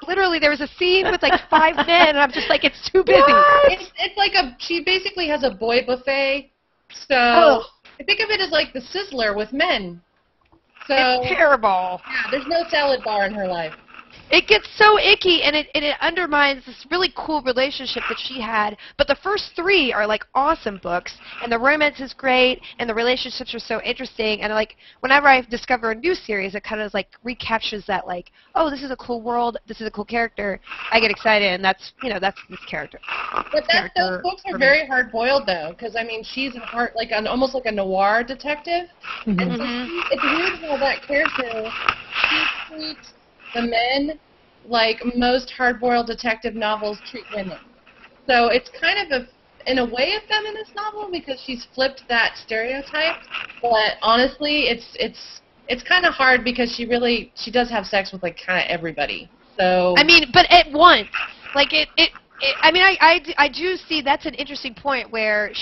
literally there was a scene with like 5 men, and I'm just like, it's too busy. It's like she basically has a boy buffet. So I think of it as like the Sizzler with men. So it's terrible. Yeah, there's no salad bar in her life. It gets so icky, and it undermines this really cool relationship that she had. But the first 3 are like awesome books, and the romance is great, and the relationships are so interesting. And like whenever I discover a new series, it kind of like recaptures that like, oh, this is a cool world, this is a cool character. I get excited, and that's this character. But those books are very hard boiled though, because I mean she's almost like a noir detective, and so it's weird how that character she treats the men like most hard-boiled detective novels treat women. So it's kind of in a way a feminist novel because she's flipped that stereotype. But honestly, it's kind of hard because she does have sex with like kind of everybody. So I mean, but at once, like I mean, I do see that's an interesting point where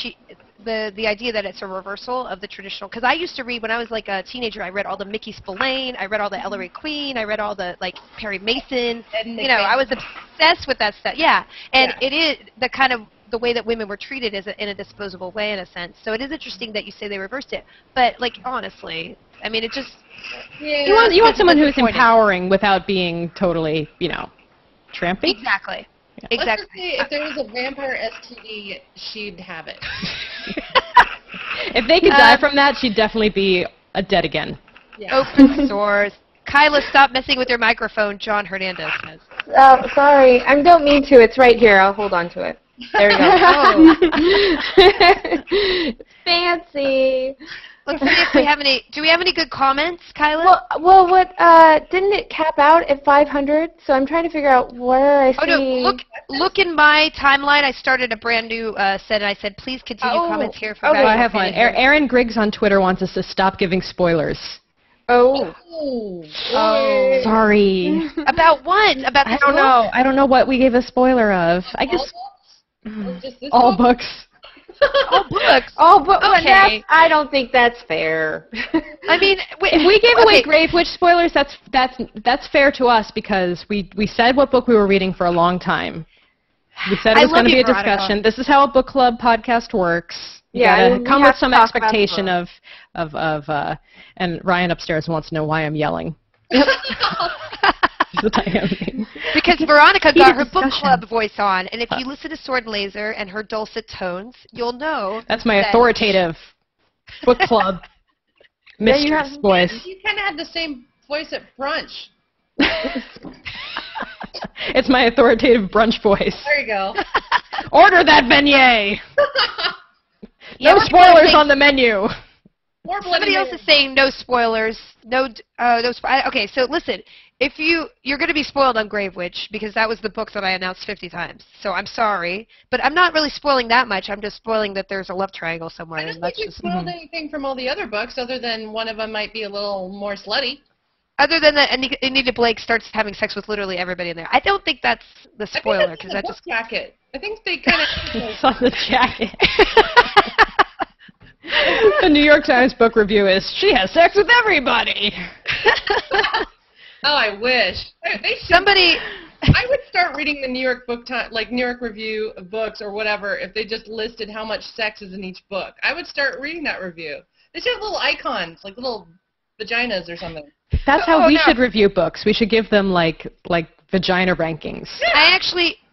the idea that it's a reversal of the traditional, because I used to read when I was like a teenager. I read all the Mickey Spillane, I read all the Ellery Queen, I read all the like Perry Mason. And you know, I was obsessed with that stuff. Yeah, and it is the kind of the way that women were treated is in a disposable way in a sense. So it is interesting that you say they reversed it. But like honestly, I mean, it just you want someone who's empowering without being totally, you know, trampy. Exactly. Yeah. Exactly. Let's just say if there was a vampire STD, she'd have it. If they could die from that, she'd definitely be dead again. Yeah. Open source. Kyla, stop messing with your microphone, John Hernandez says. Oh, sorry. I don't mean to. It's right here. I'll hold on to it. There we go. Fancy. Let's see if we have any. Do we have any good comments, Kyla? Well, what didn't it cap out at 500? So I'm trying to figure out where I see. Oh no! Look in my timeline. I started a brand new set, and I said, please continue comments here for. Okay, I have one. Aaron Griggs on Twitter wants us to stop giving spoilers. Oh. Sorry. About what? About this I don't know. I don't know what we gave a spoiler of. I guess all books. All books. Oh, but okay. I don't think that's fair. I mean, if we gave away Grave Witch spoilers, that's fair to us because we said what book we were reading for a long time. We said it was going to be a discussion. This is how a book club podcast works. You gotta come with some expectation of and Ryan upstairs wants to know why I'm yelling. Because Veronica got her book club voice on, and if you listen to Sword and Laser and her dulcet tones, you'll know that's my authoritative book club mistress voice. You kind of had the same voice at brunch. It's my authoritative brunch voice. There you go. Order that beignet. No spoilers on the menu. More bloody Somebody else men. is saying no spoilers. Okay, so listen. If you're going to be spoiled on Grave Witch because that was the book that I announced 50 times. So I'm sorry, but I'm not really spoiling that much. I'm just spoiling that there's a love triangle somewhere. I don't and think that's we just spoiled anything from all the other books, other than one of them might be a little more slutty. other than that. Anita Blake starts having sex with literally everybody in there. I don't think that's the spoiler I think because that's that in the just book jacket. I think they kind of. It's on the jacket. The New York Times book review is, she has sex with everybody. Oh, I wish. They should. somebody. I would start reading the New York New York Review of books or whatever if they just listed how much sex is in each book. I would start reading that review. They should have little icons, like little vaginas or something. That's how Oh, we no. should review books. We should give them like vagina rankings. I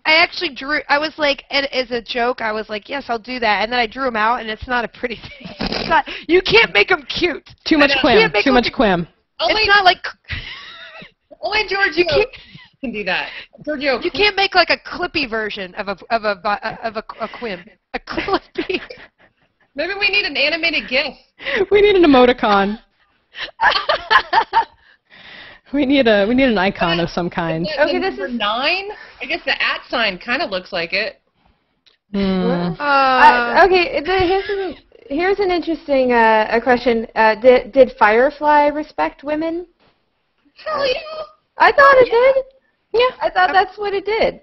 actually drew. I was like, as a joke, I was like, yes, I'll do that, and then I drew them out, and it's not a pretty thing. It's not. You can't make them cute. Too much know. quim. Can't make Too much them- quim. Only, It's not like only Giorgio can do that. Giorgio. you can't make like a clippy version of a quim. A clippy. Maybe we need an animated GIF. We need an emoticon. We need an icon of some kind. Okay, The this number is- 9. I guess the @ sign kind of looks like it. Hmm. Okay, here's an interesting question. Did Firefly respect women? Hell yeah. I thought it did. Yeah, I thought that's what it did.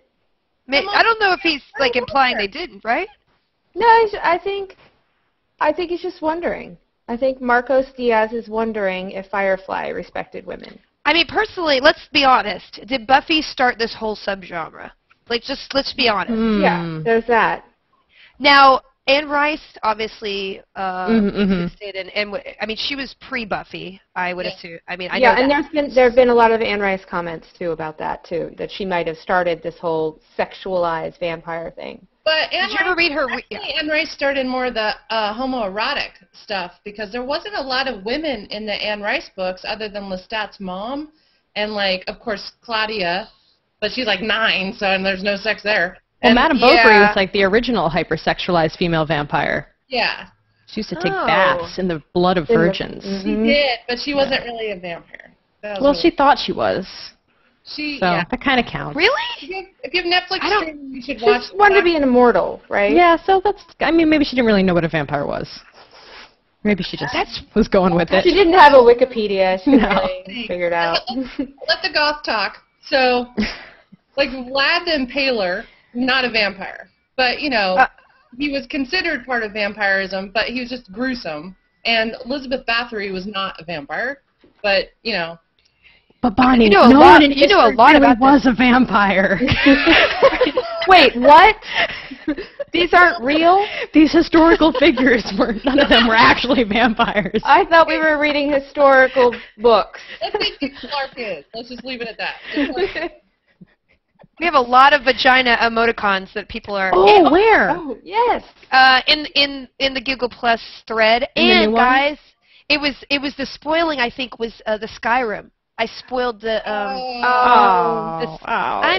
I don't know if he's like implying they didn't, right? No, I think he's just wondering. I think Marcos Diaz is wondering if Firefly respected women. I mean, personally, let's be honest. Did Buffy start this whole subgenre? Like, just let's be honest. Yeah, there's that. Now, Anne Rice obviously mhm. existed, and I mean, she was pre-Buffy, I would assume. I mean, I Yeah, know and that. there have been a lot of Anne Rice comments too about that too, that she might have started this whole sexualized vampire thing. But Did you ever read her? Anne Rice started more of the homoerotic stuff because there wasn't a lot of women in the Anne Rice books other than Lestat's mom and, like, of course, Claudia, but she's like 9, so and there's no sex there. Well, And, Madame Bovary yeah. was like the original hypersexualized female vampire. yeah, She used to take Oh. baths in the blood of virgins. she did, but she wasn't really a vampire. That was Well, really- she thought she was, she so yeah. that kind of counts. Really? If you have Netflix I don't- streaming, you should watch. She wanted to be an immortal, right? Yeah, so that's, I mean, maybe she didn't really know what a vampire was. Maybe she just was going with it. She didn't have a Wikipedia. She didn't No. really figure it out. Let the goth talk. So, like Vlad the Impaler, not a vampire, but you know, he was considered part of vampirism, but he was just gruesome. And Elizabeth Bathory was not a vampire, but you know. But Bonnie, You know a no lot- one in you know a history lot really about was a vampire. Wait, what? These aren't real? These historical figures were, none of them were actually vampires. I thought we were reading historical books. Let's say Dick Clark is. Let's just leave it at that. We have a lot of vagina emoticons that people are Oh, where? Oh, yes. in the Google Plus thread. In the new And one? guys, it was the spoiling. I think was the Skyrim. I spoiled the. I'm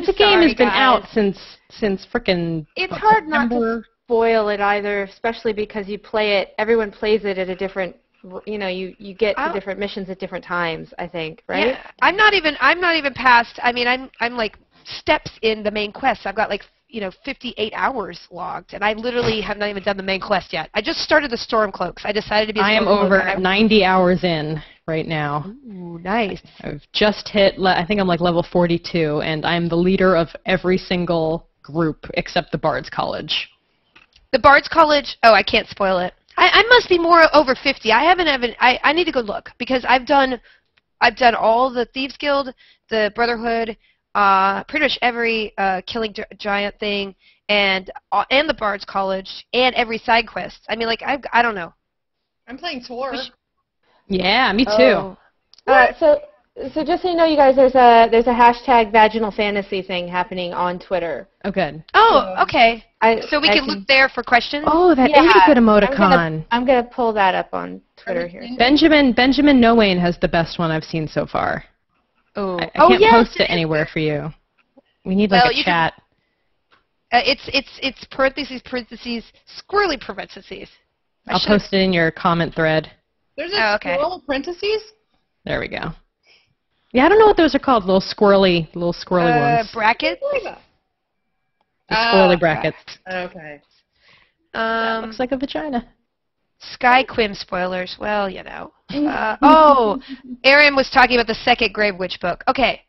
the game has sorry, been guys. out since frickin' It's hard not September. to spoil it either, especially because you play it, everyone plays it at a different, you know, you get to I'll- different missions at different times, I think, right? Yeah, I'm not even past. I mean, I'm like steps in the main quest. I've got like 58 hours logged, and I literally have not even done the main quest yet. I just started the Stormcloaks. I decided to be. I am over 90 hours in right now. Ooh, nice. I've just hit, I think I'm like level 42, and I'm the leader of every single group except the Bard's College. The Bard's College. Oh, I can't spoil it. I must be more over 50. I haven't even. I need to go look because I've done all the Thieves Guild, the Brotherhood, pretty much every killing giant thing, and the Bard's College, and every side quest. I mean, like I don't know. I'm playing Tor. Yeah, me too. Oh. So just so you know, you guys, there's a hashtag vaginal fantasy thing happening on Twitter. Oh, good. Oh, okay. So we I can look there for questions. Oh, that is Yeah, a good emoticon. I'm gonna pull that up on Twitter here. Benjamin Nowain has the best one I've seen so far. Oh, I can't yes, post it it is. anywhere for you. We need like Well, a you can- chat. It's parentheses, squirrely parentheses. I'll post it in your comment thread. There's a okay. squirrel parentheses. There we go. Yeah, I don't know what those are called. Little squirrely ones. Brackets. The squirrely brackets. Okay. That looks like a vagina. Sky Quim spoilers. Well, you know. Oh, Aaron was talking about the second Grave Witch book. Okay,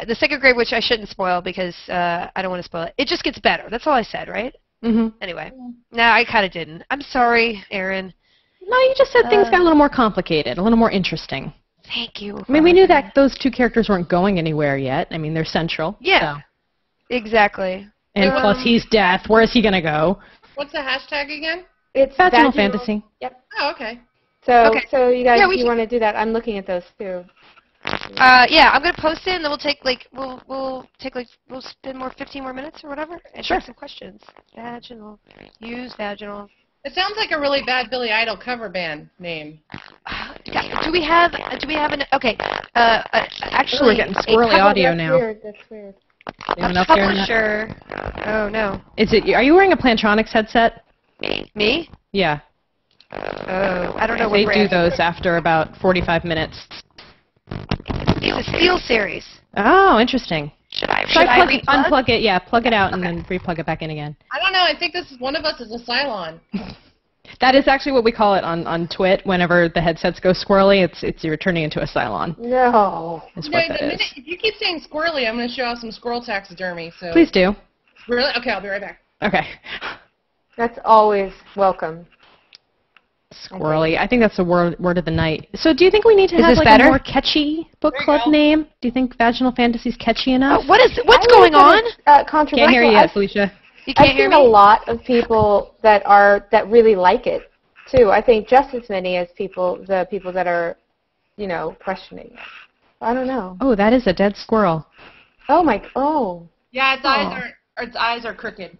the second Grave Witch I shouldn't spoil because I don't want to spoil it. It just gets better. That's all I said, right? Mm-hmm. Anyway, no, I kind of didn't. I'm sorry, Aaron. No, you just said things got a little more complicated, a little more interesting. Thank you. I mean, we knew that those two characters weren't going anywhere yet. I mean, they're central. Yeah, so. Exactly. And plus, he's death. Where is he going to go? What's the hashtag again? It's Vaginal fantasy. Yep. Oh, okay. So, Okay. so you guys, Yeah, if you want to do that, I'm looking at those too. Yeah, I'm gonna post it, and then we'll take like we'll spend 15 more minutes or whatever, and Sure. take some questions. Vaginal. Use vaginal. It sounds like a really bad Billy Idol cover band name. Do we have an okay? Actually, we're getting squirrely audio That's now. weird. That's weird. Anyone A else hearing that? publisher. Oh no. Is it? Are you wearing a Plantronics headset? Me? Yeah. Oh, I don't know They what do brand. those after about 45 minutes. It's a Steel series. Oh, interesting. Should I Try replug? unplug it? Yeah, plug it out and then replug it back in again. I don't know. I think this is one of us is a Cylon. That is actually what we call it on Twit. Whenever the headsets go squirrely, it's you're turning into a Cylon. No. Is No, what the that minute, is. if you keep saying squirrely, I'm going to show off some squirrel taxidermy. So Please do. Really? Okay, I'll be right back. Okay. That's always welcome. Squirrely. I think that's the word of the night. So do you think we need to Is have this like better? a more catchy book There you club go. name? Do you think Vaginal Fantasy is catchy enough? What's I going would on? say it's, controversial. Can't hear you, I've, Felicia. You can't I've hear seen me? a lot of people that really like it too. I think just as many as the people that are, questioning it. I don't know. Oh, that is a dead squirrel. Oh my. Oh. Yeah, its eyes are crooked.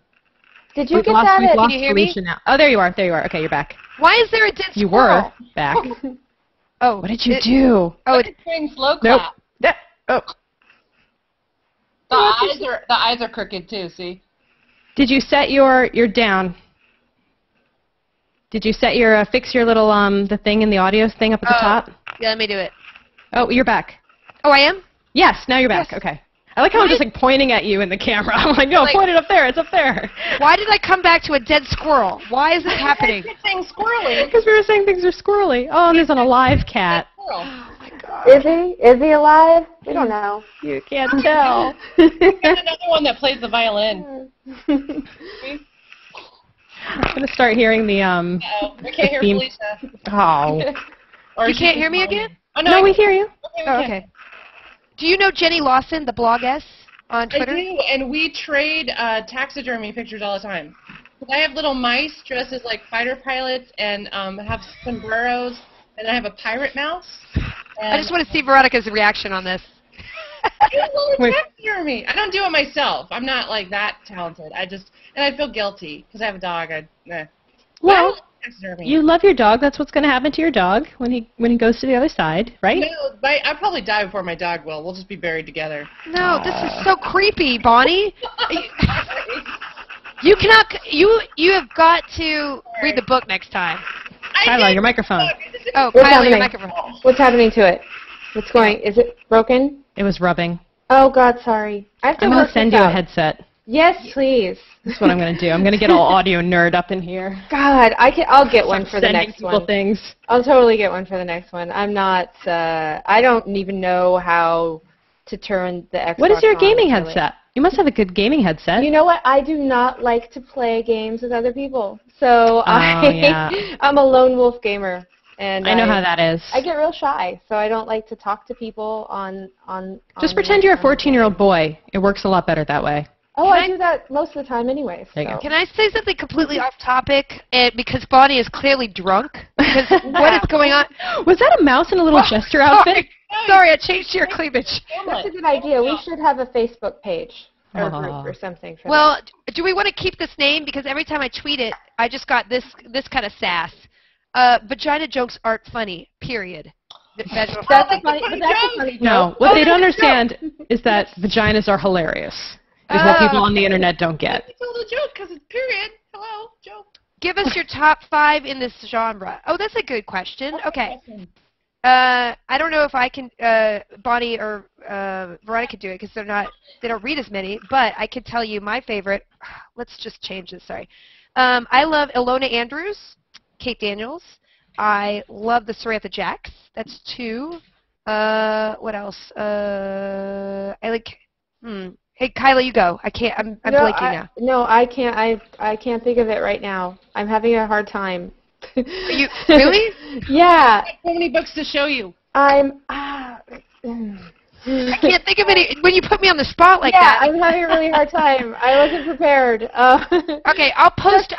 Did you We've get lost, that? we've at- lost you hear me? Felicia now. Oh, there you are. There you are. Okay, you're back. Why is there a dead You squirrel? were back. Oh, What did you do? Oh, Doing slow Nope. clap. Oh. The eyes are crooked too. See? Did you set your down? Did you set your fix your little the thing in the audio thing up at the top? yeah, let me do it. Oh, you're back. Oh, I am? Yes, now you're back. Yes. Okay. I like how I'm just like pointing at you in the camera. I'm like, no, Like- point it up there. It's up there. Why did I come back to a dead squirrel? Why is this happening? You're saying squirrely. Because we were saying things are squirrely. Oh, and there's an alive cat. Squirrel. Oh my god. Is he? Is he alive? We don't know. You can't tell. There's another one that plays the violin. I'm gonna start hearing the Oh, we can't hear theme. Felicia. Oh. Or You she can't can hear me call again? Oh, No, we hear you. Okay, we Oh, can. okay. Do you know Jenny Lawson, the blogess on I Twitter? do, and we trade taxidermy pictures all the time. 'Cause I have little mice dressed as like fighter pilots and have sombreros, and I have a pirate mouse. I just want to see Veronica's reaction on this. Wait. taxidermy. I don't do it myself. I'm not like that talented. And I feel guilty because I have a dog. Well, taxidermy. you love your dog. That's what's gonna happen to your dog when he goes to the other side, right? No, I'll probably die before my dog will. We'll just be buried together. No, this is so creepy, Bonnie. You cannot. You have got to read the book next time. Kyla, your microphone. Oh, What's Kylie, your happening? microphone. What's happening to it? What's going? Is it broken? It was rubbing. Oh God, sorry. I have to I'm work gonna send this you a out. headset. Yes, please. That's what I'm gonna do. I'm gonna get all audio nerd up in here. God, I'll get one for the Sending next people one. things. I'll totally get one for the next one. I'm not. I don't even know how to turn the Xbox What is your on, gaming really. headset? You must have a good gaming headset. You know what? I do not like to play games with other people. So yeah. I'm a lone wolf gamer, and I know how that is. I get real shy, so I don't like to talk to people on. Just pretend you're a 14-year-old boy. It works a lot better that way. Oh, Can I I- do that most of the time anyway. There you so. go. Can I say something completely off topic? Because Bonnie is clearly drunk. Because what is going on? Was that a mouse in a little jester outfit? Sorry, I changed your cleavage. That's a good idea. We should have a Facebook page or Aw. group or something for Well, do we want to keep this name? Because every time I tweet it, I just got this kind of sass. Vagina jokes aren't funny. Period. Vaginal that. That's fantasy. a funny. But that's a funny No, joke. what they don't understand is that vaginas are hilarious. Is what people on the internet don't get. I told a joke because it's period. Hello, joke. Give us your top 5 in this genre. Oh, that's a good question. Okay. I don't know if I can, Bonnie or Veronica do it because they don't read as many, but I can tell you my favorite. Let's just change this, sorry. I love Ilona Andrews, Kate Daniels. I love the Samantha Jacks. That's 2. What else? I like, Hey, Kyla, you go. I'm blanking now. No, I can't. I can't think of it right now. I'm having a hard time. You really? Yeah. I have so many books to show you. I can't think of any. When you put me on the spot like that. Yeah, I'm having a really hard time. I wasn't prepared. Okay, I'll post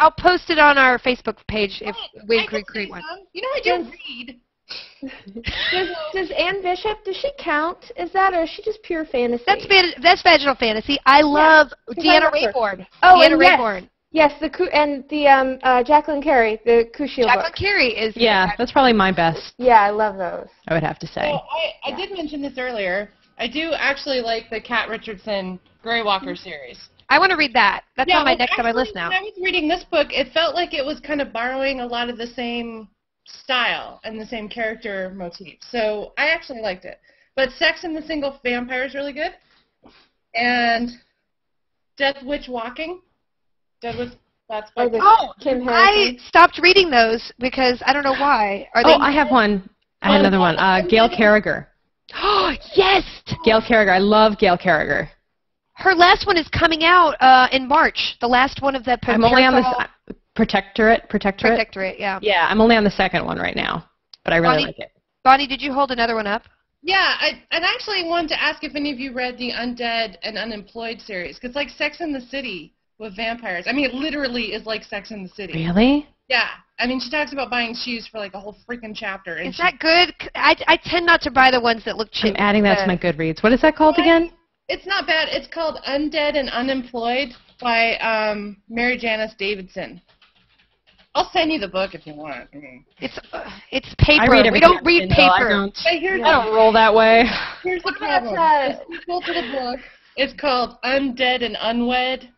it on our Facebook page if we create one. You know, I do read. Does Anne Bishop, does she count? Is that, or is she just pure fantasy? That's vaginal fantasy. I love Deanna Raybourn. Oh, Deanna Raybourn. Yes, Jacqueline Carey, the Kushil Jacqueline book. Carey is. Yeah, that's probably my best. Yeah, I love those. I would have to say. So I did mention this earlier. I do actually like the Kat Richardson Greywalker series. I want to read that. That's on my next on my list now. When I was reading this book, it felt like it was kind of borrowing a lot of the same style and the same character motif. So I actually liked it. But Sex and the Single Vampire is really good. And Death Witch Walking. That's by Kim Harrison. I stopped reading those because I don't know why. I have one. I have another one. Gail Carriger. Oh, yes! Gail Carriger. I love Gail Carriger. Her last one is coming out in March. The last one of the I'm only on the Protectorate. Protectorate, yeah. Yeah, I'm only on the second one right now, but I really like it. Bonnie, did you hold another one up? Yeah, I'd actually wanted to ask if any of you read the Undead and Unemployed series. Because it's like Sex in the City with vampires. I mean, it literally is like Sex in the City. Really? Yeah. I mean, she talks about buying shoes for like a whole freaking chapter. And is that good? I tend not to buy the ones that look cheap. I'm adding that to my Goodreads. What is that called again? It's not bad. It's called Undead and Unemployed by Mary Janice Davidson. I'll send you the book if you want. It's paper. We don't read paper. I don't roll that way. Here's the problem. The sequel to the book is called Undead and Unwed.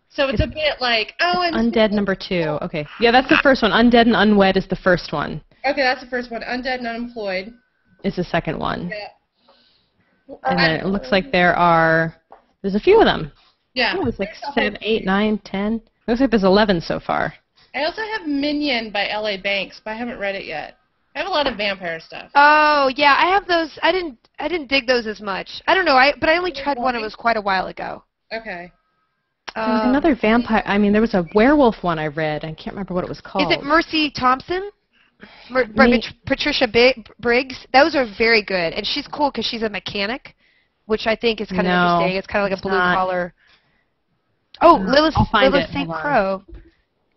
So it's a bit like, Undead #2. Okay. Yeah, that's the first one. Undead and Unwed is the first one. Okay, that's the first one. Undead and Unemployed is the second one. Yeah. And then it looks like there's a few of them. Yeah. Oh, it's like 7, 8, 9, 10. Looks like there's 11 so far. I also have Minion by L.A. Banks, but I haven't read it yet. I have a lot of vampire stuff. Oh, yeah, I have those. I didn't dig those as much. I don't know, but I only tried one. It was quite a while ago. Okay. There was another vampire. I mean, there was a werewolf one I read. I can't remember what it was called. Is it Mercy Thompson? Patricia Briggs? Those are very good. And she's cool because she's a mechanic, which I think is kind of interesting. It's kind of like a blue-collar. Oh, Lilith St. Croix.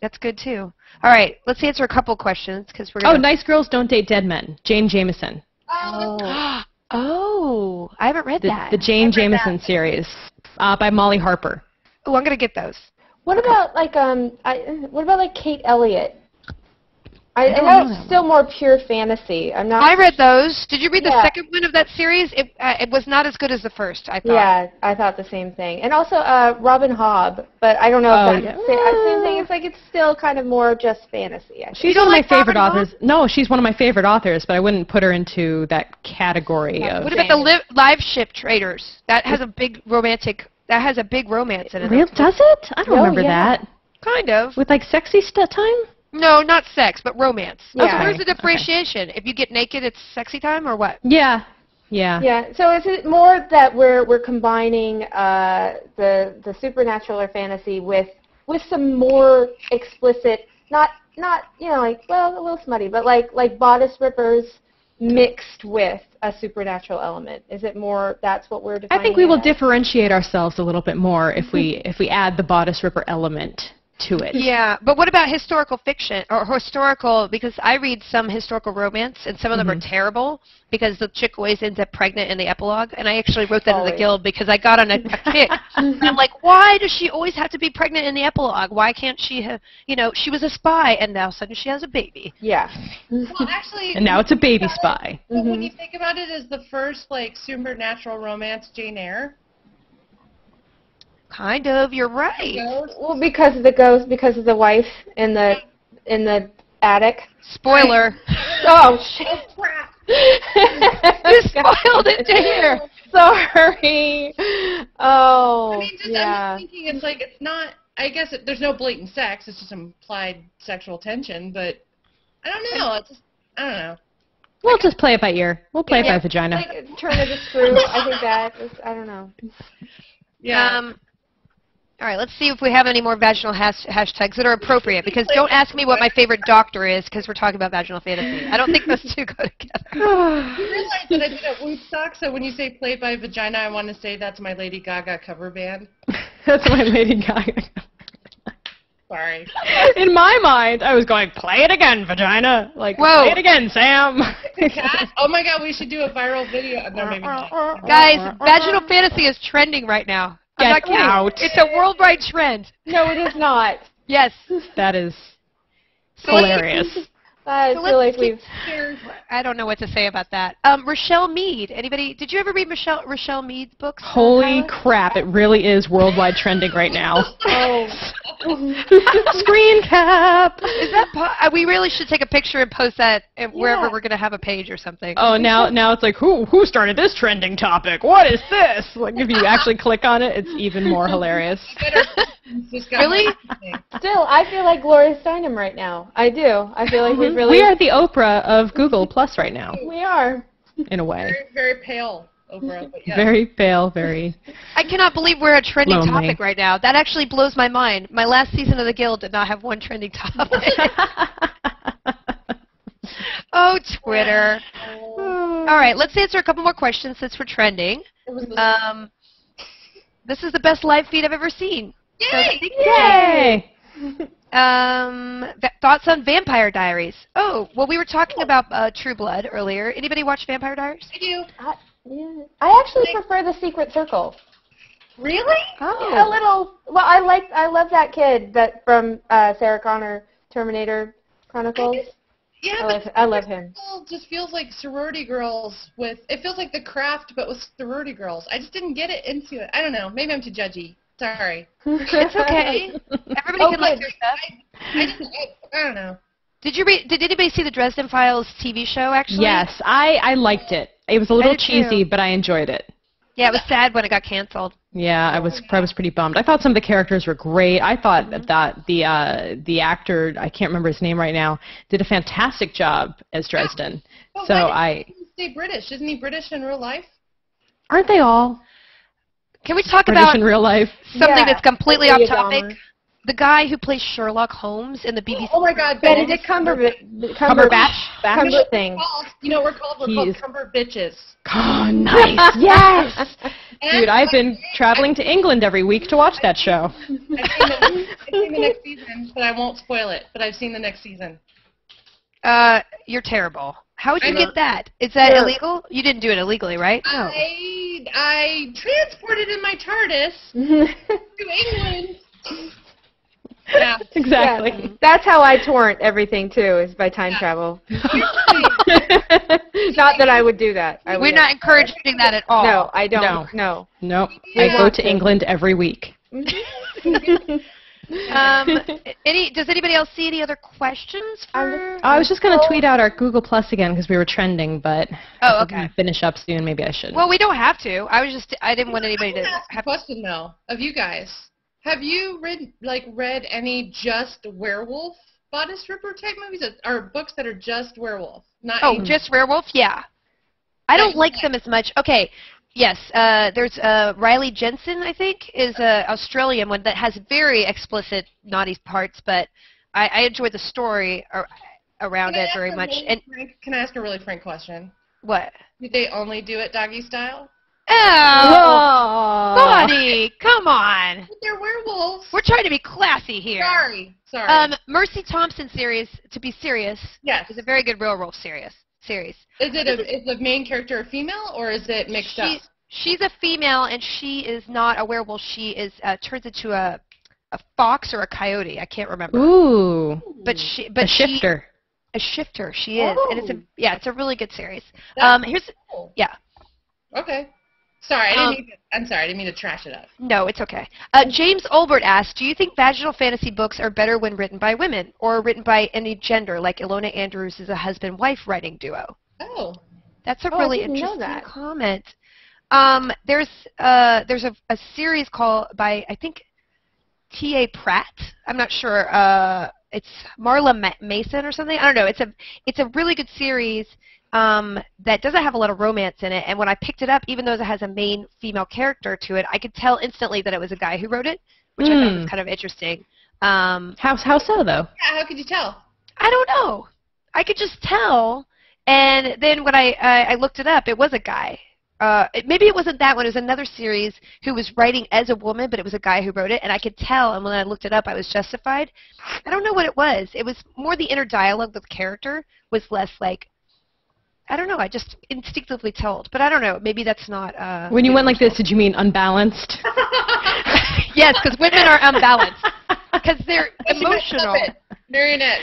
That's good, too. All right, let's answer a couple questions. Because we're gonna... Nice Girls Don't Date Dead Men. Jane Jameson. Oh, I haven't read that. The Jane Jameson series by Molly Harper. Oh, I'm going to get those. What about, like, Kate Elliott? I know it's still more pure fantasy. I read those. Did you read the second one of that series? It was not as good as the first, I thought. Yeah, I thought the same thing. And also Robin Hobb, but I don't know if that's the same thing. It's like it's still kind of more just fantasy. She's one of my favorite authors. No, she's one of my favorite authors, but I wouldn't put her into that category of... What about the Live Ship Traders? That has a big romantic... That has a big romance in it. Really? Does it? I don't remember that. Kind of. With, like, sexy time? No, not sex, but romance. Yeah. So where's the differentiation? If you get naked, it's sexy time, or what? Yeah. So is it more that we're combining the supernatural or fantasy with some more explicit, not like a little smutty, but like bodice rippers mixed with a supernatural element? Is it more that's what we're defining? I think we will differentiate ourselves a little bit more if we add the bodice ripper element to it. Yeah, but what about historical fiction or historical? Because I read some historical romance, and some of them are terrible because the chick always ends up pregnant in the epilogue. And I actually wrote that in the Guild because I got on a kick. And I'm like, why does she always have to be pregnant in the epilogue? Why can't she have? She was a spy, and now suddenly she has a baby. Yeah. Well, actually, and now it's a baby spy. When you think about it, as the first supernatural romance, Jane Eyre. Kind of, you're right. Well, because of the ghost, because of the wife and the in the attic. Spoiler. Oh shit! Oh crap! You spoiled it, dear. Sorry. Oh. I mean, just, yeah. I'm just thinking it's like it's not. I guess there's no blatant sex. It's just implied sexual tension. But I don't know. It's just, I don't know. We'll just play it by ear. We'll play it by vagina. Like, turn it a screw. I think that is, I don't know. Yeah. All right, let's see if we have any more vaginal hashtags that are appropriate, because don't ask me what my favorite doctor is, because we're talking about vaginal fantasy. I don't think those two go together. You realize that I did a Woodstock, so when you say play by vagina, I want to say that's my Lady Gaga cover band. That's my Lady Gaga. Sorry. In my mind, I was going, play it again, vagina. Like, Whoa. play it again, Sam. Cat? Oh my god, we should do a viral video. No, maybe not. Guys, vaginal fantasy is trending right now. I'm not Get kidding. out. It's a worldwide trend. No, it is not. Yes. That is So let's- hilarious. I So feel like let's keep- we've. I don't know what to say about that. Rochelle Mead. Anybody? Did you ever read Rochelle Mead's books? Holy Tyler? crap, it really is worldwide trending right now. Oh. Screen cap. Is that? We really should take a picture and post that wherever Yeah. we're gonna have a page or something. Oh, now it's like, who started this trending topic? What is this? Like, if you actually click on it, it's even more hilarious. Really? Still, I feel like Gloria Steinem right now. I do. I feel like we've really. We are the Oprah of Google Plus right now, We are. in a way. Very, very pale, Oprah. But yeah. Very pale, very. I cannot believe we're a trending Lonely. topic right now. That actually blows my mind. My last season of The Guild did not have one trending topic. Oh, Twitter. All right, let's answer a couple more questions since we're trending. It was the- This is the best live feed I've ever seen. Yay! Yay! Thoughts on Vampire Diaries? Oh, well, we were talking about True Blood earlier. Anybody watch Vampire Diaries? I do. Yeah. I actually prefer the Secret Circle. Really? Oh, A little. Well, I love that kid that from Sarah Connor Terminator Chronicles. Yeah, I love him. It just feels like sorority girls with. It feels like The Craft, but with sorority girls. I just didn't get it into it. I don't know. Maybe I'm too judgy. Sorry. it's okay. Everybody Oh, can like good. their stuff. I don't know. Did anybody see the Dresden Files TV show, actually? Yes, I liked it. It was a little did too. cheesy, but I enjoyed it. Yeah, it was sad when it got canceled. Yeah, I was pretty bummed. I thought some of the characters were great. I thought that the actor, I can't remember his name right now, did a fantastic job as Dresden. But So why did he stay British? Isn't he British in real life? aren't they all Can we talk British about in real life? something Yeah, that's completely like off Leah topic? Dahmer. The guy who plays Sherlock Holmes in the BBC. Oh my God, Benedict Cumberbatch. Cumberbatch? thing. You know what we're called? We're called He's- Cumber Bitches. Oh, nice. Yes. Dude, I've been traveling to England every week to watch that show. I've seen the next season, but I won't spoil it. But I've seen the next season. You're terrible. How would you I know. get that? Is that Yeah. illegal? You didn't do it illegally, right? I transported in my TARDIS to England. Yeah. Exactly. Yeah. That's how I torrent everything too, is by time travel. Not that I would do that. I We're would not encouraging that at all. No, I don't. No. Nope. Yeah. I go to England every week. Does anybody else see any other questions for? I was just going to tweet out our Google Plus again because we were trending, but Oh, we're okay. gonna finish up soon. Maybe I should. Well, we don't have to. I didn't want anybody I to want to ask a have. question though of you guys. Have you read any just werewolf bodice ripper type movies or books that are just werewolf? Not Oh, just werewolf? Yeah. I don't like them as much. Okay. Yes. There's Riley Jensen, I think, is an Australian one that has very explicit naughty parts, but I enjoyed the story around it very much. And Can I ask a really frank question? what? Did they only do it doggy style? Oh, Bonnie, come on. But they're werewolves. We're trying to be classy here. Sorry. Mercy Thompson series, to be serious, Yes. is a very good werewolf series. Is the main character a female or is it mixed up? She's a female, and she is not a werewolf. She is turns into a fox or a coyote. I can't remember. Ooh. But A shifter. A shifter. She is, and it's a really good series. That's Here's cool. yeah. Okay. Sorry, I'm sorry, I didn't mean to trash it up. No, it's okay. James Olbert asked, do you think vaginal fantasy books are better when written by women or written by any gender, like Ilona Andrews is a husband-wife writing duo? Oh. That's a really interesting comment. There's a series called by, I think, T.A. Pratt. I'm not sure. It's Marla Mason or something. I don't know. It's a really good series that doesn't have a lot of romance in it. And when I picked it up, even though it has a main female character to it, I could tell instantly that it was a guy who wrote it, which I thought was kind of interesting. How so, though? Yeah, how could you tell? I don't know. I could just tell. And then when I looked it up, it was a guy. Maybe it wasn't that one. It was another series who was writing as a woman, but it was a guy who wrote it, and I could tell. And when I looked it up, I was justified. I don't know what it was. It was more the inner dialogue with the character was less like, I don't know. I just instinctively told, but I don't know. Maybe that's not. When you went like this, did you mean unbalanced? Yes, because women are unbalanced because they're emotional. Marionette.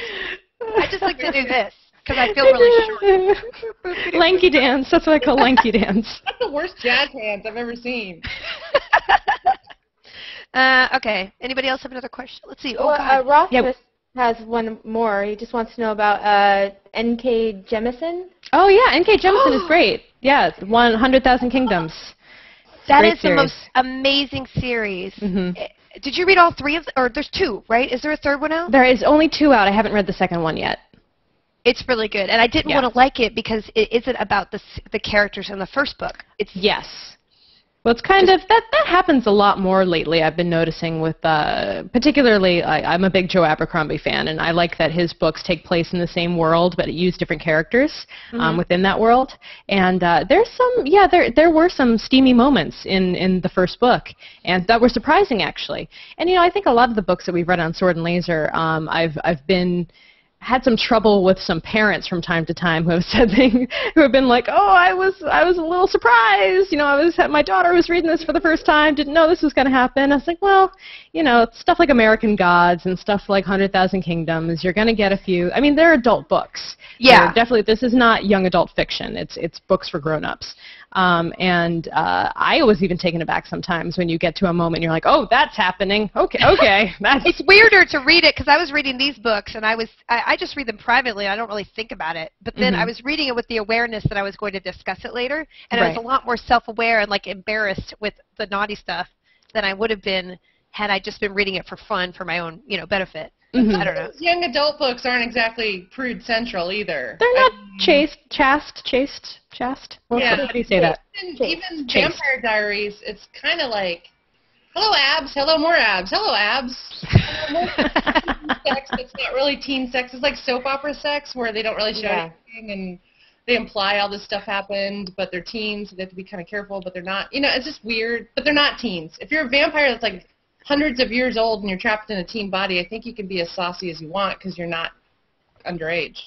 I just like to do this. Because I feel really short. Lanky dance. That's what I call lanky dance. That's the worst jazz hands I've ever seen. Okay. Anybody else have another question? Let's see. Oh, God. Ross has one more. He just wants to know about N.K. Jemisin. Oh, yeah. N.K. Jemisin is great. Yeah, 100,000 Kingdoms. That is the most amazing series. Mm-hmm. Did you read all three of them? Or there's two, right? Is there a third one out? There is only 2 out. I haven't read the second one yet. It's really good, and I didn't want to like it because it isn't about the characters in the first book. It's Well, it's kind of that happens a lot more lately. I've been noticing with particularly I'm a big Joe Abercrombie fan, and I like that his books take place in the same world but use different characters within that world. And there's some there were some steamy moments in the first book, and that were surprising actually. And I think a lot of the books that we've read on Sword and Laser, I've had some trouble with some parents from time to time who have said things, who have been like, oh, I was a little surprised, my daughter was reading this for the first time, didn't know this was going to happen. I was like, well, stuff like American Gods and stuff like 100,000 Kingdoms, you're going to get a few. I mean, they're adult books. Yeah. Definitely, this is not young adult fiction. It's books for grown-ups. I was even taken aback sometimes when you get to a moment and you're like, oh, that's happening. Okay. It's weirder to read it because I was reading these books and I just read them privately. I don't really think about it. But then I was reading it with the awareness that I was going to discuss it later, and I was a lot more self-aware and like embarrassed with the naughty stuff than I would have been had I just been reading it for fun for my own, benefit. I don't know. Young adult books aren't exactly prude central either. They're not chaste. Well, how do you say that? Even Vampire Diaries, it's kind of like, hello abs, hello more abs, hello abs. Sex that's not really teen sex. It's like soap opera sex where they don't really show anything and they imply all this stuff happened, but they're teens, so they have to be kind of careful, but they're not. It's just weird, but they're not teens. If you're a vampire that's like hundreds of years old and you're trapped in a teen body, I think you can be as saucy as you want because you're not underage.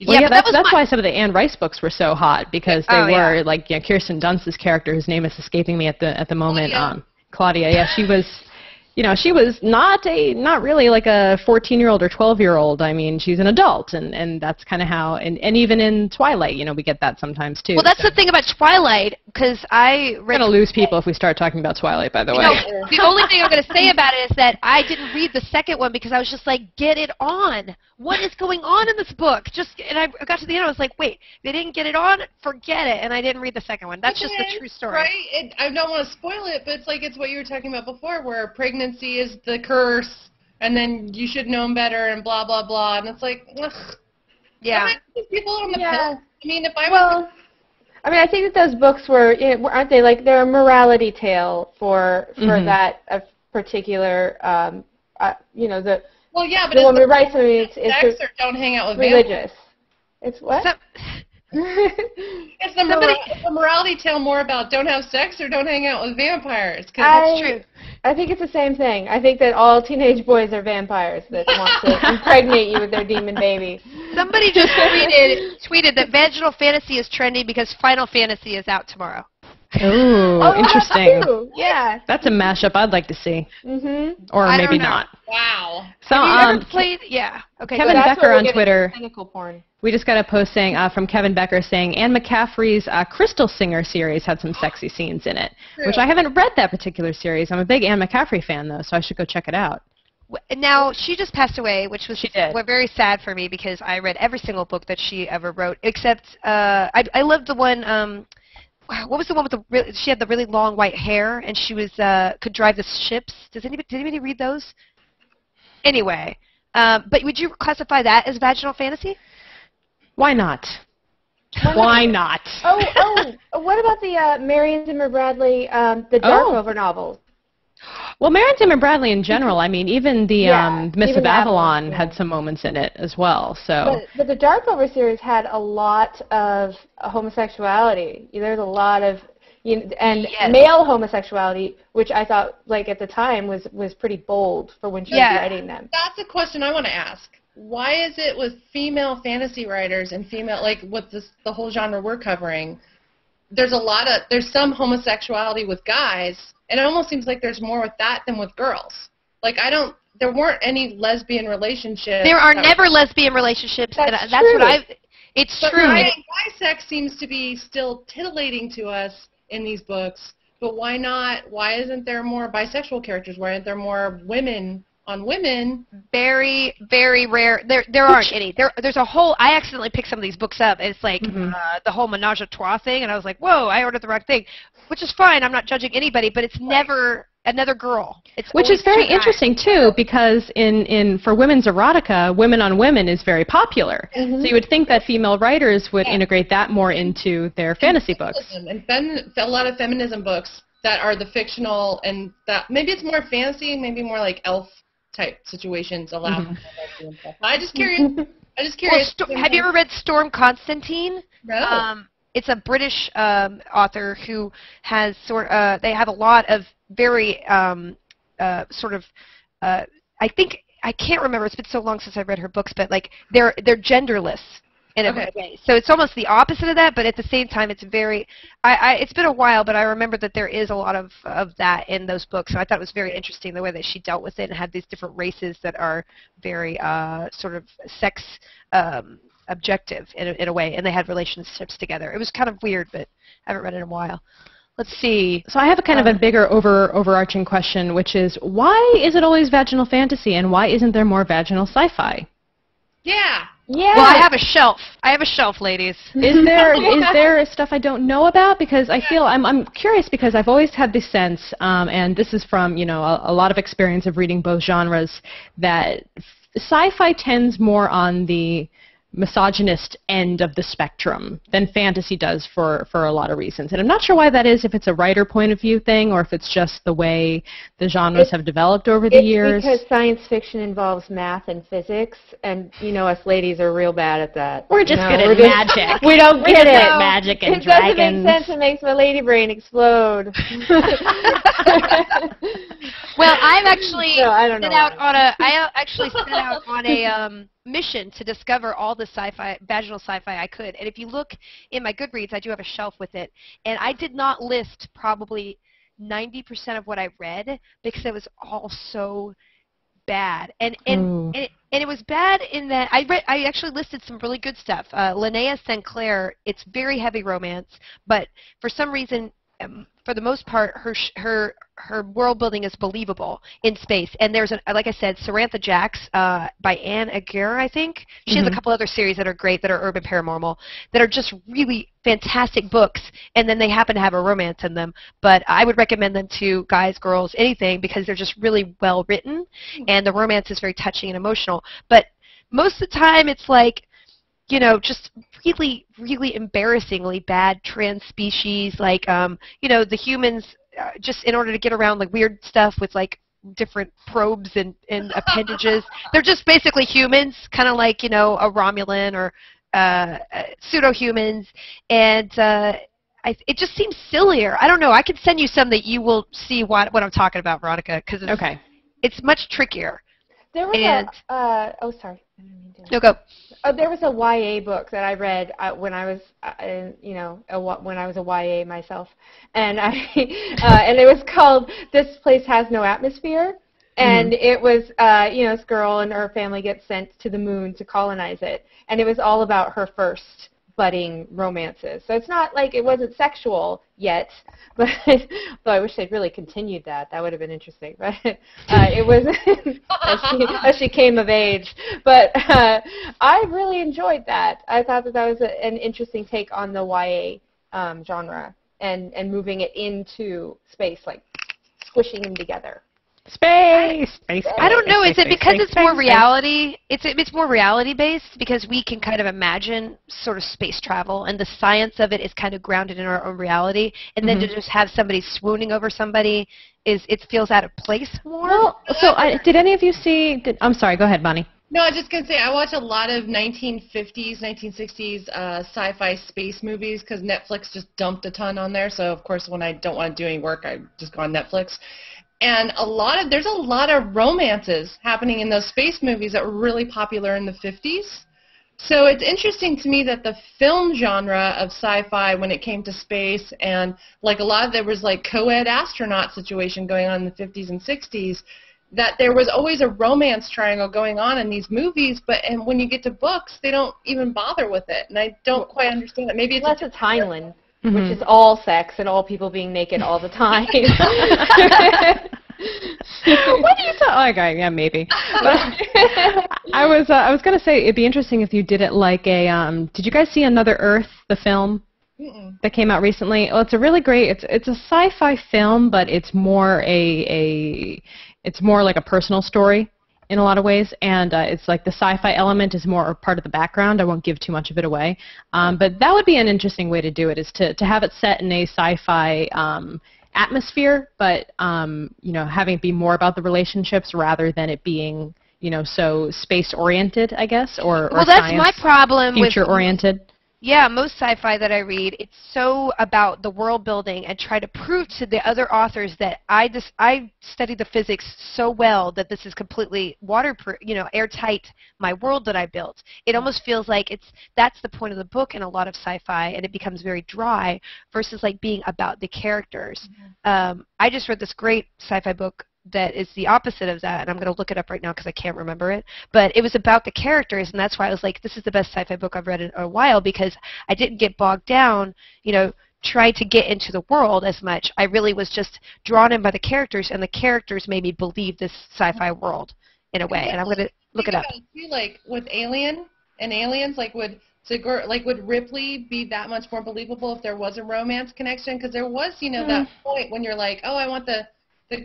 Well, that's why some of the Anne Rice books were so hot, because they were like Kirsten Dunst's character, whose name is escaping me at the moment. Claudia. She was. She was not really like a 14-year-old or 12-year-old. I mean, she's an adult, and that's kind of how, and even in Twilight, we get that sometimes too. Well, that's the thing about Twilight, because we're going to lose people if we start talking about Twilight, by the way. The only thing I'm going to say about it is that I didn't read the second one because I was just like, get it on. What is going on in this book? And I got to the end, I was like, wait, they didn't get it on? Forget it. And I didn't read the second one. That's just the true story. Right? I don't want to spoil it, but it's what you were talking about before, where pregnancy is the curse, and then you should know better, and blah, blah, blah. And it's like, ugh. Yeah. People on the pill. I mean, I think that those books were, aren't they, like, they're a morality tale for that particular, Well, yeah, but the woman writes. It's or don't hang out with religious. It's what? It's the morality tale more about don't have sex or don't hang out with vampires. That's true. I think it's the same thing. I think that all teenage boys are vampires that want to impregnate you with their demon baby. Somebody just tweeted that vaginal fantasy is trending because Final Fantasy is out tomorrow. Ooh, Oh, interesting. too. Yeah. That's a mashup I'd like to see. Or I don't maybe know. not. Wow. So, Have you ever played? Yeah. Okay. Kevin go ahead. Becker on getting Twitter. Cynical porn. We just got a post saying from Kevin Becker saying Anne McCaffrey's Crystal Singer series had some sexy scenes in it, which I haven't read that particular series. I'm a big Anne McCaffrey fan though, so I should go check it out. Now she just passed away, which was She did. Very sad for me because I read every single book that she ever wrote, except I loved the one. What was the one with the? She had the really long white hair, and she was could drive the ships. Did anybody read those? Anyway, but would you classify that as vaginal fantasy? Why not? Why not? Oh, what about the Marion Zimmer Bradley, the Darkover novels? Well, Marion Zimmer Bradley in general, I mean, even the Miss even of Avalon had some moments in it as well. So, but the Darkover series had a lot of homosexuality. There's a lot of male homosexuality, which I thought, like at the time, was pretty bold for when she was writing them. That's a question I want to ask. Why is it with female fantasy writers and female, like with the whole genre we're covering, there's some homosexuality with guys, and it almost seems like there's more with that than with girls. Like there weren't any lesbian relationships. There are never lesbian relationships, and that's what it's but true. Guy sex seems to be still titillating to us in these books, but why not? Why isn't there more bisexual characters? Why aren't there more women on women? Very, very rare. There aren't any. There's a whole. I accidentally picked some of these books up. It's like the whole menage a trois thing, and I was like, whoa! I ordered the wrong thing, which is fine. I'm not judging anybody, but it's never another girl. Which is very interesting too, because for women's erotica, women on women is very popular. So you would think that female writers would integrate that more into their fantasy books. And a lot of feminism books that are the fictional, and that maybe it's more fantasy, maybe more like elf type situations allow. I'm just curious. Well, have you ever read Storm Constantine? No. It's a British author who has they have a lot of very I think I can't remember. It's been so long since I've read her books, but like they're genderless in a way. So it's almost the opposite of that, but at the same time, it's very. It's been a while, but I remember that there is a lot of that in those books. So I thought it was very interesting the way that she dealt with it and had these different races that are very sort of sex objective in a way, and they had relationships together. It was kind of weird, but I haven't read it in a while. Let's see. So I have a kind of a bigger overarching question, which is why is it always vaginal fantasy, and why isn't there more vaginal sci-fi? Yeah. Well, I have a shelf. Ladies. Is there stuff I don't know about? Because I feel I'm curious because I've always had this sense, and this is from a lot of experience of reading both genres, that sci-fi tends more on the misogynist end of the spectrum than fantasy does for a lot of reasons. And I'm not sure why that is, if it's a writer point of view thing or if it's just the way the genres have developed over the years. Because science fiction involves math and physics, and us ladies are real bad at that. We're just good at magic. We don't get it. Magic and it dragons. Doesn't make sense. It makes my lady brain explode. Well, I've actually set out on a mission to discover all the vaginal sci-fi I could. And if you look in my Goodreads, I do have a shelf with it. And I did not list probably 90% of what I read because it was all so bad. And it was bad in that I actually listed some really good stuff. Linnea St. Clair, it's very heavy romance, but for some reason, for the most part, her world building is believable in space. And there's, like I said, Sarantha Jax by Anne Aguirre, I think. She has a couple other series that are great, that are urban paranormal, that are just really fantastic books, and then they happen to have a romance in them. But I would recommend them to guys, girls, anything, because they're just really well written, and the romance is very touching and emotional. But most of the time, it's like, just really, really embarrassingly bad trans species, like, the humans, just in order to get around, like, weird stuff with, like, different probes and appendages. They're just basically humans, kind of like, a Romulan or pseudo-humans, and it just seems sillier. I don't know. I could send you some that you will see what I'm talking about, Veronica, because it's much trickier. There was No, go. There was a YA book that I read when I was, when I was a YA myself, and and it was called "This Place Has No Atmosphere," and it was, this girl and her family gets sent to the moon to colonize it, and it was all about her first budding romances. So it's not like it wasn't sexual yet, but though I wish they'd really continued that. That would have been interesting. But it was as she came of age. But I really enjoyed that. I thought that was an interesting take on the YA genre and moving it into space, like squishing them together. Space. I don't know. Is it because it's more reality? It's more reality based because we can kind of imagine sort of space travel, and the science of it is kind of grounded in our own reality. And then to just have somebody swooning over somebody it feels out of place more. Well, so did any of you see? I'm sorry. Go ahead, Bonnie. No, I was just going to say, I watch a lot of 1950s, 1960s sci-fi space movies because Netflix just dumped a ton on there. So, of course, when I don't want to do any work, I just go on Netflix. And there's a lot of romances happening in those space movies that were really popular in the 50s. So it's interesting to me that the film genre of sci-fi, when it came to space, and like there was like co-ed astronaut situation going on in the 50s and 60s, that there was always a romance triangle going on in these movies, and when you get to books, they don't even bother with it. And I don't quite understand that. Maybe it's Heinlein. Which is all sex and all people being naked all the time. What do you talk? Okay, yeah, maybe. I was gonna say it'd be interesting if you did it like a. Did you guys see Another Earth, the film that came out recently? Well, it's a really great. It's a sci-fi film, but it's more it's more like a personal story in a lot of ways, and it's like the sci-fi element is more a part of the background. I won't give too much of it away, but that would be an interesting way to do it, is to have it set in a sci-fi atmosphere, but having it be more about the relationships rather than it being so space-oriented, I guess, or well, that's my problem future-oriented. Yeah, most sci-fi that I read, it's so about the world building and try to prove to the other authors that I studied the physics so well that this is completely waterproof, airtight, my world that I built. It almost feels like that's the point of the book in a lot of sci-fi, and it becomes very dry versus like being about the characters. I just read this great sci-fi book that is the opposite of that, and I'm going to look it up right now because I can't remember it, but it was about the characters, and that's why I was like, this is the best sci-fi book I've read in a while, because I didn't get bogged down, trying to get into the world as much. I really was just drawn in by the characters, and the characters made me believe this sci-fi world in a way, and I'm going to look it up. Like with Aliens, would Ripley be that much more believable if there was a romance connection? Because there was, that point when you're like, oh, I want the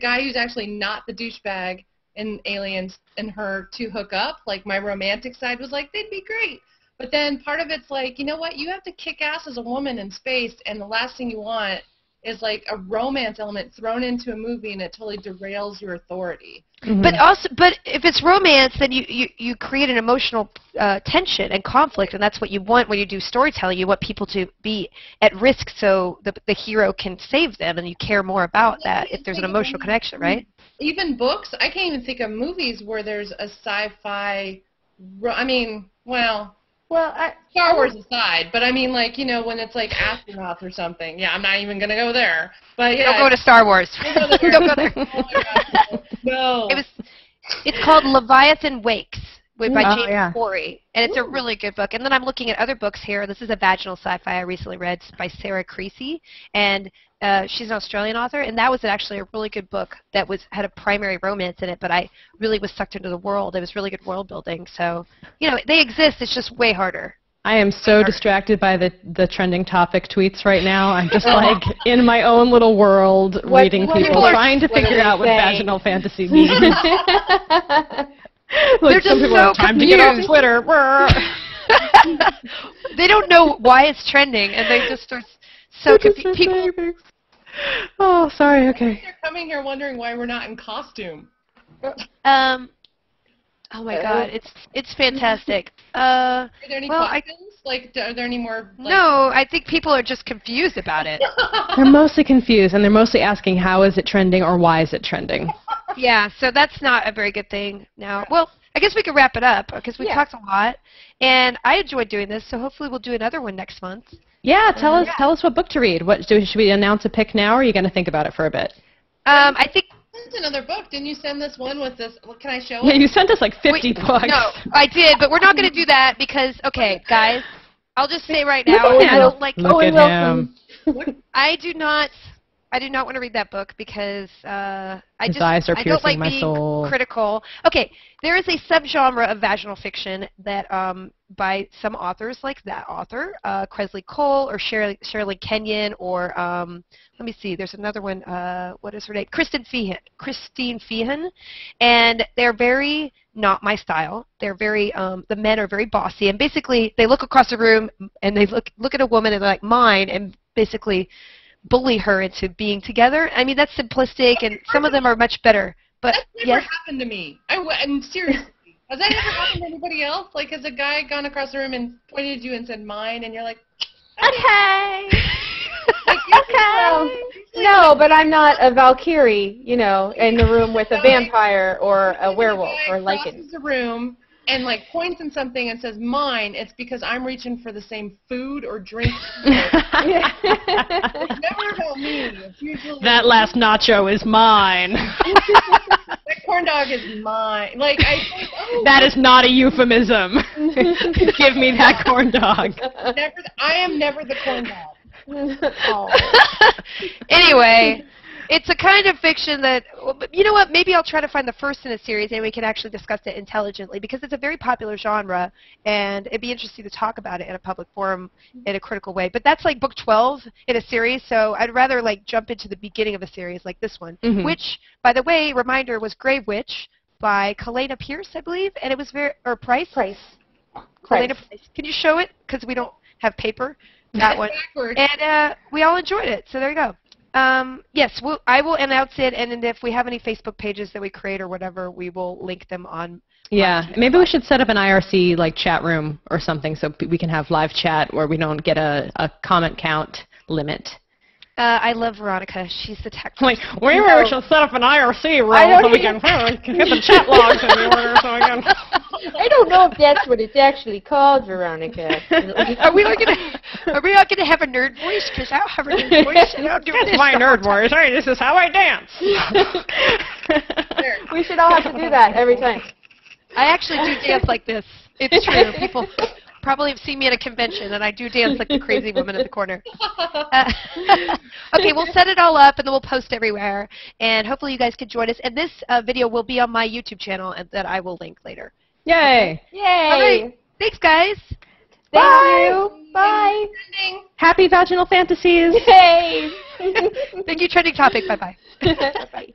guy who's actually not the douchebag in Aliens and her to hook up. Like, my romantic side was like, they'd be great. But then part of it's like, you know what, you have to kick ass as a woman in space, and the last thing you want is like a romance element thrown into a movie, and it totally derails your authority. But if it's romance, then you create an emotional tension and conflict, and that's what you want when you do storytelling. You want people to be at risk so the hero can save them, and you care more about that if there's an emotional connection, right? Even books, I can't even think of movies where there's a sci-fi. Star Wars aside, but I mean, like, when it's like astronauts or something. Yeah, I'm not even gonna go there. But yeah, don't go to Star Wars. Don't go there. Oh my God, no. It's called Leviathan Wakes by James Corey, and it's a Ooh. Really good book. And then I'm looking at other books here. This is a vaginal sci-fi I recently read by Sarah Creasy, and she's an Australian author, and that was actually a really good book that had a primary romance in it, but I really was sucked into the world. It was really good world building. So, they exist. It's just way harder. I am so distracted by the trending topic tweets right now. I'm just like in my own little world, reading people, trying to figure out what vaginal fantasy means. They're just so time to get on Twitter. They don't know why it's trending, and they just are so confused. People. Oh, sorry. Okay. They're coming here wondering why we're not in costume. Oh my God, it's fantastic. Are there any costumes? Are there any more? No, I think people are just confused about it. They're mostly confused, and they're mostly asking how is it trending or why is it trending. Yeah, so that's not a very good thing now. Well, I guess we could wrap it up because we Yeah. talked a lot, and I enjoyed doing this. So hopefully we'll do another one next month. Yeah, tell us what book to read. Should we announce a pick now, or are you going to think about it for a bit? I think. Sent another book. Didn't you send this one with this? Can I show Yeah, it? you sent us like 50 books. No, I did, but we're not going to do that because, okay, guys, I'll just say right Look now, at I him. don't like. Look at him. I do not want to read that book because I His eyes are I don't piercing like my being soul. critical. Okay, there is a subgenre of vaginal fiction that by some authors like that author, Kresley Cole or Sherilyn Kenyon or let me see, there's another one, what is her name? Christine Feehan, and they're very not my style. They're very the men are very bossy, and basically they look across the room and they look at a woman and they're like mine, and basically bully her into being together. I mean, that's simplistic, and some of them are much better. But That's never yes, happened to me. And seriously, has that ever happened to anybody else? Like, has a guy gone across the room and pointed at you and said mine, and you're like, Okay. like Okay. No, but I'm not a Valkyrie, you know, in the room with a vampire or a werewolf or like lichen. crosses the room and like points in something and says mine, it's because I'm reaching for the same food or drink. It's never about me. It's usually That last nacho is mine. that corn dog is mine. Like I think, oh, That is not a euphemism. Give me that corn dog. I am never the corn dog. Oh. anyway, it's a kind of fiction that, you know what, maybe I'll try to find the first in a series and we can actually discuss it intelligently because it's a very popular genre and it'd be interesting to talk about it in a public forum in a critical way. But that's like book 12 in a series, so I'd rather like jump into the beginning of a series like this one, which, by the way, reminder, was Grave Witch by Kalena Pierce, I believe, and it was Price? Price. Kalena Price. Can you show it? Because we don't have paper. That one. Backwards. And we all enjoyed it, so there you go. Yes, I will announce it, and then if we have any Facebook pages that we create or whatever, we will link them on. Yeah, maybe we should set up an IRC like chat room or something so we can have live chat where we don't get a comment count limit. I love Veronica. She's the tech. Like, we should set up an IRC room so we can get the chat logs in order so we can... I don't know if that's what it's actually called, Veronica. Are we not gonna have a nerd voice? Because I don't have a nerd voice, and I'll do That's this my the nerd whole time. voice. Hey, this is how I dance. We should all have to do that every time. I actually do dance like this. It's true. People probably have seen me at a convention, and I do dance like the crazy woman in the corner. Okay, we'll set it all up, and then we'll post everywhere, and hopefully you guys can join us. And this video will be on my YouTube channel, and that I will link later. Yay. Yay. All right. Thanks, guys. Thank you. Bye. Happy vaginal fantasies. Yay. Thank you, trending topic. Bye-bye. Bye.